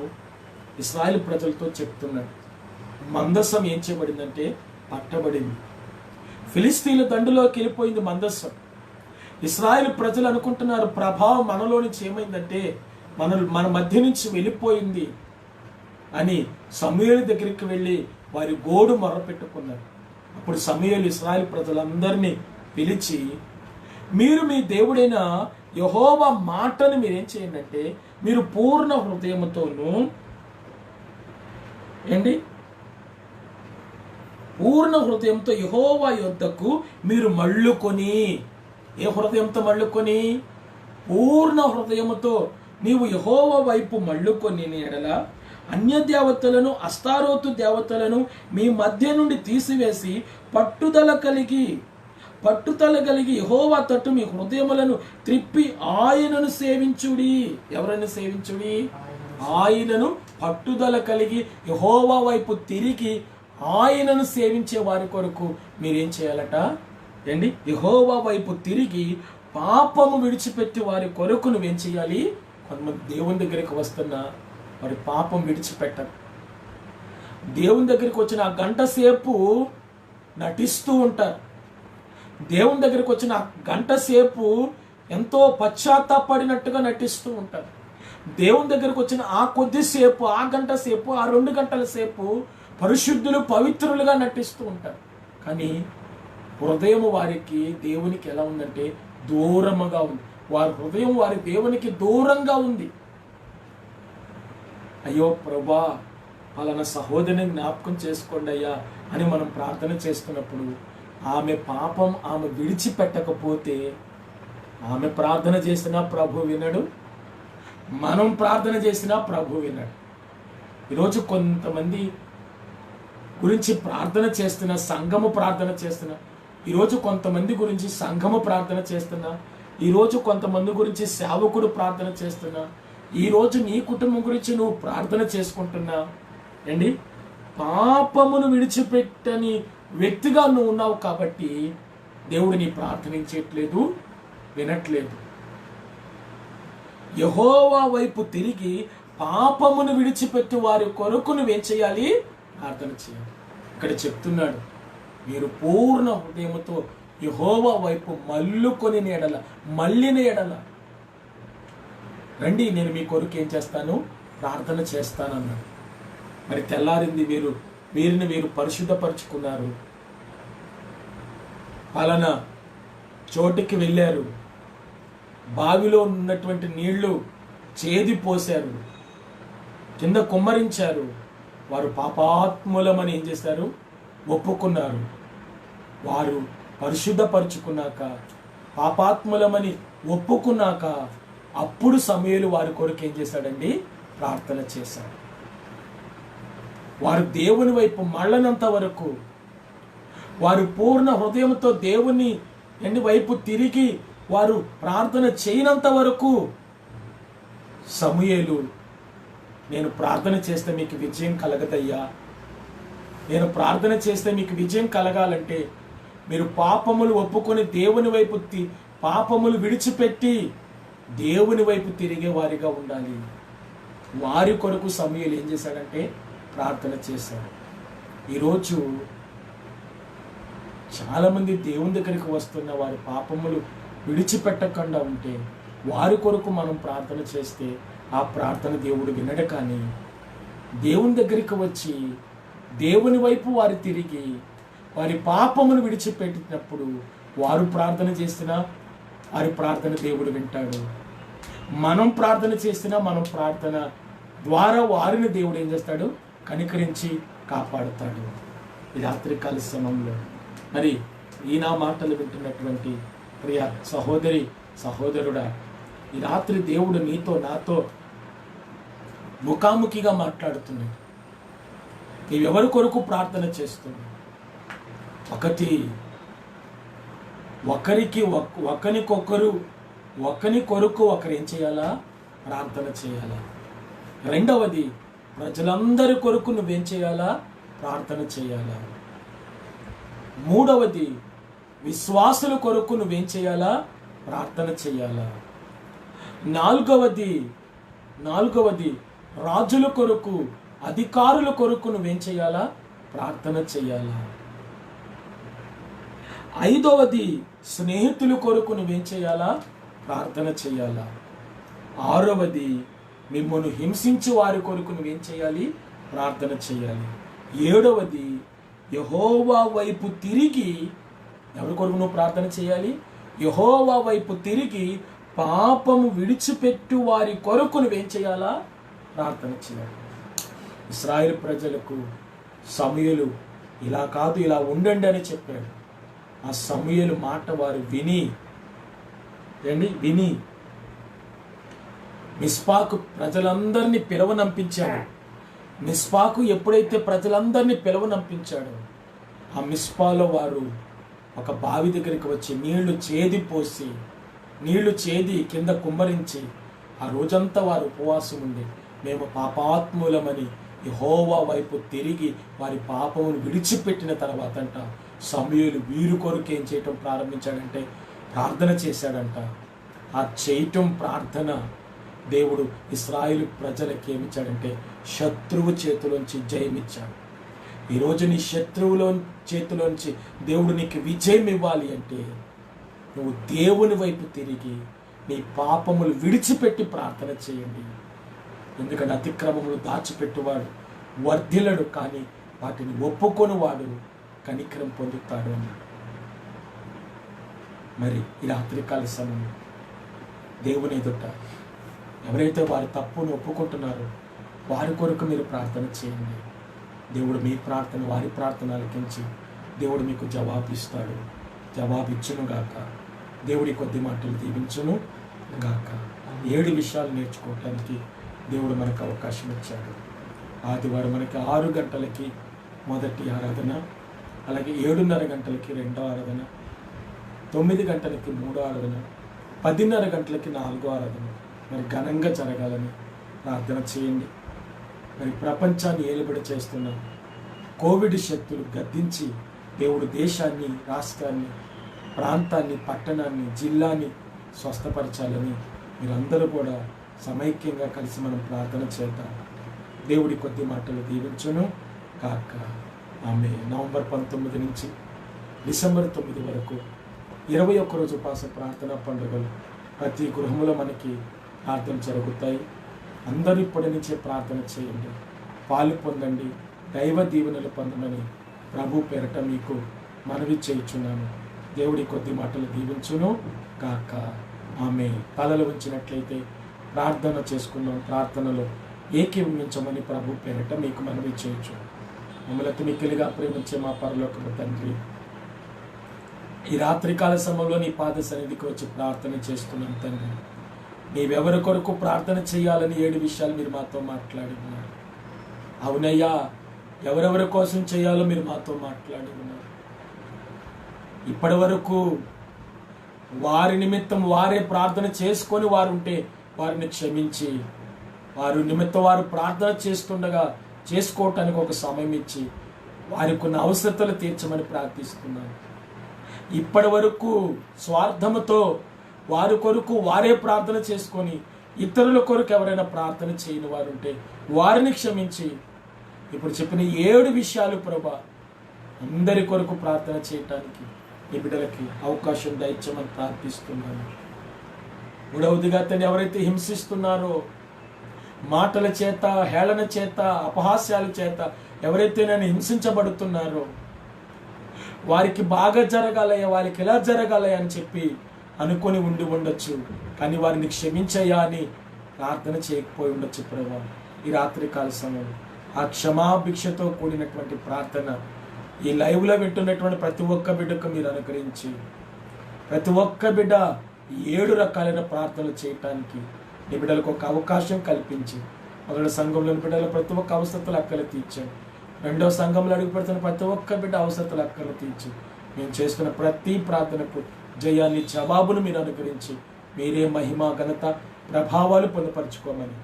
ఇశ్రాయేలు ప్రజలతో చెప్తున్నాడు, మందసం ఏం చేయబడిందంటే పట్టబడింది. ఫిలిస్తీన్ల దండులోకి వెళ్ళిపోయింది మందసం. ఇశ్రాయేలు ప్రజలు అనుకుంటున్నారు ప్రభావం మనలో నుంచి ఏమైందంటే మన మధ్య నుంచి వెళ్ళిపోయింది అని సమూయేలు దగ్గరికి వెళ్ళి వారి గోడు మొరపెట్టుకున్నారు. అప్పుడు సమూయేలు ఇశ్రాయేలు ప్రజలందరినీ పిలిచి, మీరు మీ దేవుడైన యెహోవా మాటను మీరేం చేయండి అంటే, మీరు పూర్ణ హృదయముతోనూ ఏంటి? పూర్ణ హృదయంతో యెహోవా యొద్దకు మీరు మళ్ళుకొని. ఏ హృదయంతో మళ్ళుకొని? పూర్ణ హృదయముతో నీవు యెహోవా వైపు మళ్ళుకొని ఎడల అన్య దేవతలను, అస్తారోతు దేవతలను మీ మధ్య నుండి తీసివేసి పట్టుదల కలిగి యెహోవా తట్టు మీ హృదయములను త్రిప్పి ఆయనను సేవించుడి. ఎవరನ್ನು సేవించుడి? ఆయనను. పట్టుదల కలిగి యెహోవా వైపు తిరిగి ఆయనను సేవించే వారి కొరకు మీరేం చేయాలట? ఏంటి? యెహోవా వైపు తిరిగి పాపము విడిచిపెట్టి వారి కొరకు నువ్వేం చేయాలి? కొంతమంది దేవుని దగ్గరికి వస్తున్నా వారి పాపం విడిచిపెట్టరు. దేవుని దగ్గరికి వచ్చిన ఆ గంట సేపు నటిస్తూ ఉంటారు. దేవుని దగ్గరికి వచ్చిన ఆ గంట సేపు ఎంతో పశ్చాత్తాపడినట్టుగా నటిస్తూ ఉంటారు. దేవుని దగ్గరికి వచ్చిన ఆ కొద్దిసేపు, ఆ గంట సేపు, ఆ 2 గంటల సేపు పరిశుద్ధులు, పవిత్రులుగా నటిస్తూ ఉంటారు. కానీ హృదయం వారికి దేవునికి ఎలా ఉందంటే దూరముగా ఉంది. వారి హృదయం వారి దేవునికి దూరంగా ఉంది. అయ్యో ప్రభా, పలానా సహోదరిని జ్ఞాపకం చేసుకోండి అయ్యా అని మనం ప్రార్థన చేస్తున్నప్పుడు ఆమె పాపం ఆమె విడిచిపెట్టకపోతే ఆమె ప్రార్థన చేసినా ప్రభు వినడు, మనం ప్రార్థన చేసినా ప్రభు వినడు. ఈరోజు కొంతమంది గురించి ప్రార్థన చేస్తున్నా, సంఘము ప్రార్థన చేస్తున్నా. ఈరోజు కొంతమంది గురించి సంఘము ప్రార్థన చేస్తున్నా. ఈరోజు కొంతమంది గురించి సేవకుడు ప్రార్థన చేస్తున్నా. ఈరోజు నీ కుటుంబం గురించి నువ్వు ప్రార్థన చేసుకుంటున్నా. ఏంటి? పాపమును విడిచిపెట్టని వ్యక్తిగా నువ్వు ఉన్నావు కాబట్టి దేవుడు నీ ప్రార్థనించట్లేదు, వినట్లేదు. యెహోవా వైపు తిరిగి పాపమును విడిచిపెట్టి వారి కొరకు నువ్వేం చేయాలి? ప్రార్థన చేయాలి. ఇక్కడ చెప్తున్నాడు, మీరు పూర్ణ హృదయముతో యెహోవా వైపు మళ్ళుకొని ఎడల, మళ్ళిన ఎడల రండి, నేను మీ కొరకు ఏం చేస్తాను? ప్రార్థన చేస్తానన్నాడు. మరి తెల్లారింది, వీరిని వీరు పరిశుద్ధపరుచుకున్నారు, పలానా చోటుకి వెళ్ళారు, బావిలో ఉన్నటువంటి నీళ్లు చేది పోశారు, కింద కుమ్మరించారు. వారు పాపాత్ములమని ఏం చేశారు? ఒప్పుకున్నారు. వారు పరిశుద్ధపరుచుకున్నాక, పాపాత్ములమని ఒప్పుకున్నాక అప్పుడు సమూయేలు వారి కొరకు ఏం చేశాడండి? ప్రార్థన చేశాడు. వారు దేవుని వైపు మళ్ళనంత వరకు, వారు పూర్ణ హృదయంతో దేవుని వైపు తిరిగి వారు ప్రార్థన చేయనంత వరకు సమూయేలు, నేను ప్రార్థన చేస్తే మీకు విజయం కలగదయ్యా, నేను ప్రార్థన చేస్తే మీకు విజయం కలగాలంటే మీరు పాపములు ఒప్పుకొని దేవుని వైపు పాపములు విడిచిపెట్టి దేవుని వైపు తిరిగే వారిగా ఉండాలి. వారి కొరకు సమూయేలు ఏం చేశాడంటే ప్రార్థన చేశాడు. ఈరోజు చాలామంది దేవుని దగ్గరికి వస్తున్న వారి పాపములు విడిచిపెట్టకుండా ఉంటే వారి కొరకు మనం ప్రార్థన చేస్తే ఆ ప్రార్థన దేవుడు వినడు. కానీ దేవుని దగ్గరికి వచ్చి దేవుని వైపు వారు తిరిగి వారి పాపమును విడిచిపెట్టినప్పుడు వారు ప్రార్థన చేసినా వారి ప్రార్థన దేవుడు వింటాడు. మనం ప్రార్థన చేసినా మనం ప్రార్థన ద్వారా వారిని దేవుడు ఏం చేస్తాడు? కనికరించి కాపాడుతాడు. ఈ రాత్రికాల సమయంలో మరి ఈ నా మాటలు వింటున్నటువంటి ప్రియ సహోదరి, సహోదరుడా, ఈ రాత్రి దేవుడు నీతో నాతో ముఖాముఖిగా మాట్లాడుతున్నాడు. నీవెవరి కొరకు ప్రార్థన చేస్తున్నావు? ఒకరి కొరకు ఒకరు ఏం చేయాలా? ప్రార్థన చేయాలా. రెండవది, ప్రజలందరి కొరకు నువ్వేం చేయాలా? ప్రార్థన చేయాలా. మూడవది, విశ్వాసుల కొరకు నువ్వేం చేయాలా? ప్రార్థన చేయాలా. నాలుగవది రాజుల కొరకు, అధికారుల కొరకు నువ్వేం చేయాలా? ప్రార్థన చేయాలా. ఐదవది, స్నేహితుల కొరకు నువ్వేం చేయాలా? ప్రార్థన చేయాలా. ఆరవది, మిమ్మల్ని హింసించి వారి కొరకు నువ్వేం చేయాలి? ప్రార్థన చేయాలి. ఏడవది, యెహోవా వైపు తిరిగి, ఎవరి కొరకు నువ్వు ప్రార్థన చేయాలి? యెహోవా వైపు తిరిగి పాపము విడిచిపెట్టు వారి కొరకు నువ్వేం చేయాలా? ప్రార్థన చేయాలి. ఇశ్రాయేలు ప్రజలకు సమూయేలు ఇలా కాదు ఇలా ఉండండి అని చెప్పాడు. ఆ సమూయేలు మాట వారు విని మిస్పాకు ప్రజలందరినీ పిలవనంపించాడు. మిస్పాకు ఎప్పుడైతే ప్రజలందరినీ పిలవనంపించాడో ఆ మిస్పాలో వారు ఒక బావి దగ్గరికి వచ్చి నీళ్లు చేది కింద కుమ్మరించి ఆ రోజంతా వారు ఉపవాసం ఉండి మేము పాపాత్ములమని యెహోవా వైపు తిరిగి వారి పాపమును విడిచిపెట్టిన తర్వాత అంట సమూయేలు వీరు కొరకు ఏం చేయటం ప్రారంభించాడంటే ప్రార్థన చేశాడంట. ఆ చేయటం ప్రార్థన దేవుడు ఇశ్రాయేలు ప్రజలకి ఏమిచ్చాడంటే శత్రువు చేతిలోంచి జయమిచ్చాడు. ఈరోజు నీ శత్రువులో చేతిలోంచి దేవుడు నీకు విజయం ఇవ్వాలి అంటే నువ్వు దేవుని వైపు తిరిగి నీ పాపములు విడిచిపెట్టి ప్రార్థన చేయండి. ఎందుకంటే అతిక్రమములు దాచిపెట్టువాడు వర్ధిల్లడు, కానీ వాటిని ఒప్పుకొని వాడు కనికరం పొందుతాడు అన్నాడు. మరి ఈ రాత్రికాల సమయం దేవుని ఎదుట ఎవరైతే వారి తప్పును ఒప్పుకుంటున్నారో వారి కొరకు మీరు ప్రార్థన చేయండి. దేవుడు మీ ప్రార్థన వారి ప్రార్థన ఆలకించి దేవుడు మీకు జవాబిస్తాడు. జవాబిచ్చును గాక. దేవుడి కొద్ది మాటలు దీవించును గాక. 7 విషయాలు నేర్చుకోవటానికి దేవుడు మనకు అవకాశం ఇచ్చాడు. ఆదివారం మనకి 6 గంటలకి మొదటి ఆరాధన, అలాగే 7:30 గంటలకి 2వ ఆరాధన, 9 గంటలకి 3వ ఆరాధన, 10:30 గంటలకి 4వ ఆరాధన మరి ఘనంగా జరగాలని ప్రార్థన చేయండి. మరి ప్రపంచాన్ని ఏలుబడి చేస్తున్న కోవిడ్ శక్తులు గద్దించి దేవుడు దేశాన్ని, రాష్ట్రాన్ని, ప్రాంతాన్ని, పట్టణాన్ని, జిల్లాని స్వస్థపరచాలని మీరందరూ కూడా సమైక్యంగా కలిసి మనం ప్రార్థన చేద్దాం. దేవుడి కొద్ది మాటలు దీవించును కాక. ఆమె నవంబర్ 19 నుంచి డిసెంబర్ 9 వరకు 21 రోజు ఉపవాస ప్రార్థనా పండుగలు ప్రతి గృహంలో మనకి ప్రార్థన జరుగుతాయి. అందరూ ఇప్పటి నుంచే ప్రార్థన చేయండి, పాలు పొందండి, దైవ దీవెనలు పొందమని ప్రభు పేరట మీకు మనవి చేయుచున్నాను. దేవుడి కొద్ది మాటలు దీవించును కాక. ఆమె తలలు ఉంచినట్లయితే ప్రార్థన చేసుకున్నాం. ప్రార్థనలో ఏకీభవించమని ప్రభు పేరట మీకు మనవి చేయొచ్చు. మమ్మల్ని మిక్కిలిగా ప్రేమించే మా పరలోకపు తండ్రి, ఈ రాత్రికాల సమయంలో నీ పాద సన్నిధికి వచ్చి ప్రార్థన చేస్తున్నాం తండ్రి. నీవెవరి కొరకు ప్రార్థన చేయాలని 7 విషయాలు మీరు మాతో మాట్లాడి ఉన్నారు. అవునయ్యా, ఎవరెవరి కోసం చేయాలో మీరు మాతో మాట్లాడి ఉన్నారు. ఇప్పటి వరకు వారి నిమిత్తం వారే ప్రార్థన చేసుకొని వారు ఉంటే వారిని క్షమించి, వారి నిమిత్తం వారు ప్రార్థన చేస్తుండగా చేసుకోవటానికి ఒక సమయం ఇచ్చి వారికి ఉన్న అవసరతలు తీర్చమని ప్రార్థిస్తున్నాను. ఇప్పటి వరకు స్వార్థముతో వారి కొరకు వారే ప్రార్థన చేసుకొని ఇతరుల కొరకు ఎవరైనా ప్రార్థన చేయని వారు ఉంటే వారిని క్షమించి, ఇప్పుడు చెప్పిన 7 విషయాలు ప్రభా అందరి కొరకు ప్రార్థన చేయటానికి ఈ బిడ్డలకి అవకాశం దయచేయమని ప్రార్థిస్తున్నాను. 3వదిగా తను ఎవరైతే హింసిస్తున్నారో, మాటల చేత, హేళన చేత, అపహాస్యాల చేత ఎవరైతే నేను హింసించబడుతున్నారో వారికి బాగా జరగాలయ్యా, వారికి ఎలా జరగాలయ్యా అని చెప్పి అనుకొని ఉండొచ్చు, కానీ వారిని క్షమించయ్యా అని ప్రార్థన చేయకపోయి ఉండొచ్చు ప్రభా. ఈ రాత్రికాల సమయం ఆ క్షమాభిక్షతో కూడినటువంటి ప్రార్థన ఈ లైవ్లో వింటున్నటువంటి ప్రతి ఒక్క బిడ్డకు మీరు అనుగ్రహించి ప్రతి ఒక్క బిడ్డ 7 రకాలైన ప్రార్థనలు చేయటానికి నీ బిడ్డలకు ఒక అవకాశం కల్పించి, మొదటి సంఘంలోని బిడ్డలు ప్రతి ఒక్క అవసరతలు అక్కలు తీర్చాడు. 2వ సంఘంలో అడుగుపెడుతున్న ప్రతి ఒక్క బిడ్డ అవసరతలు అక్కలు తీర్చి మేము చేస్తున్న ప్రతి ప్రార్థనకు జయాన్ని, జవాబును మీరు అనుగ్రహించి మీరే మహిమ, ఘనత, ప్రభావాలు పొందుపరచుకోమని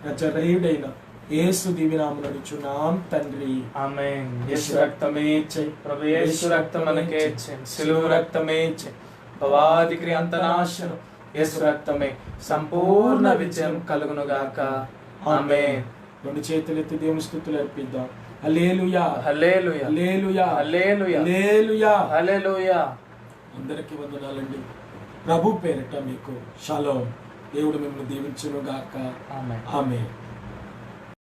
నజరేయుడైన యేసు దివ్యనామమున అడుగుచున్నాం తండ్రి. ఆమేన్. యేసు రక్తమే ఇచ్చే ప్రభు, యేసు రక్తం మనకే ఇచ్చే, సిలువ రక్తమే ఇచ్చే భవాది క్రియాంతనాశనం, యేసు రక్తమే సంపూర్ణ విజయం కలుగును గాక. ఆమేన్. 2 చేతులెత్తి దేవుని స్తుతులు అర్పిద్దాం. హల్లెలూయా, హల్లెలూయా, హల్లెలూయా, హల్లెలూయా, హల్లెలూయా, హల్లెలూయా. అందరికీ వందనాలండి. ప్రభు పేరిట మీకు షాలోమ్. దేవుడు మిమ్మల్ని దీవించును గాక. ఆమేన్. ఆమేన్.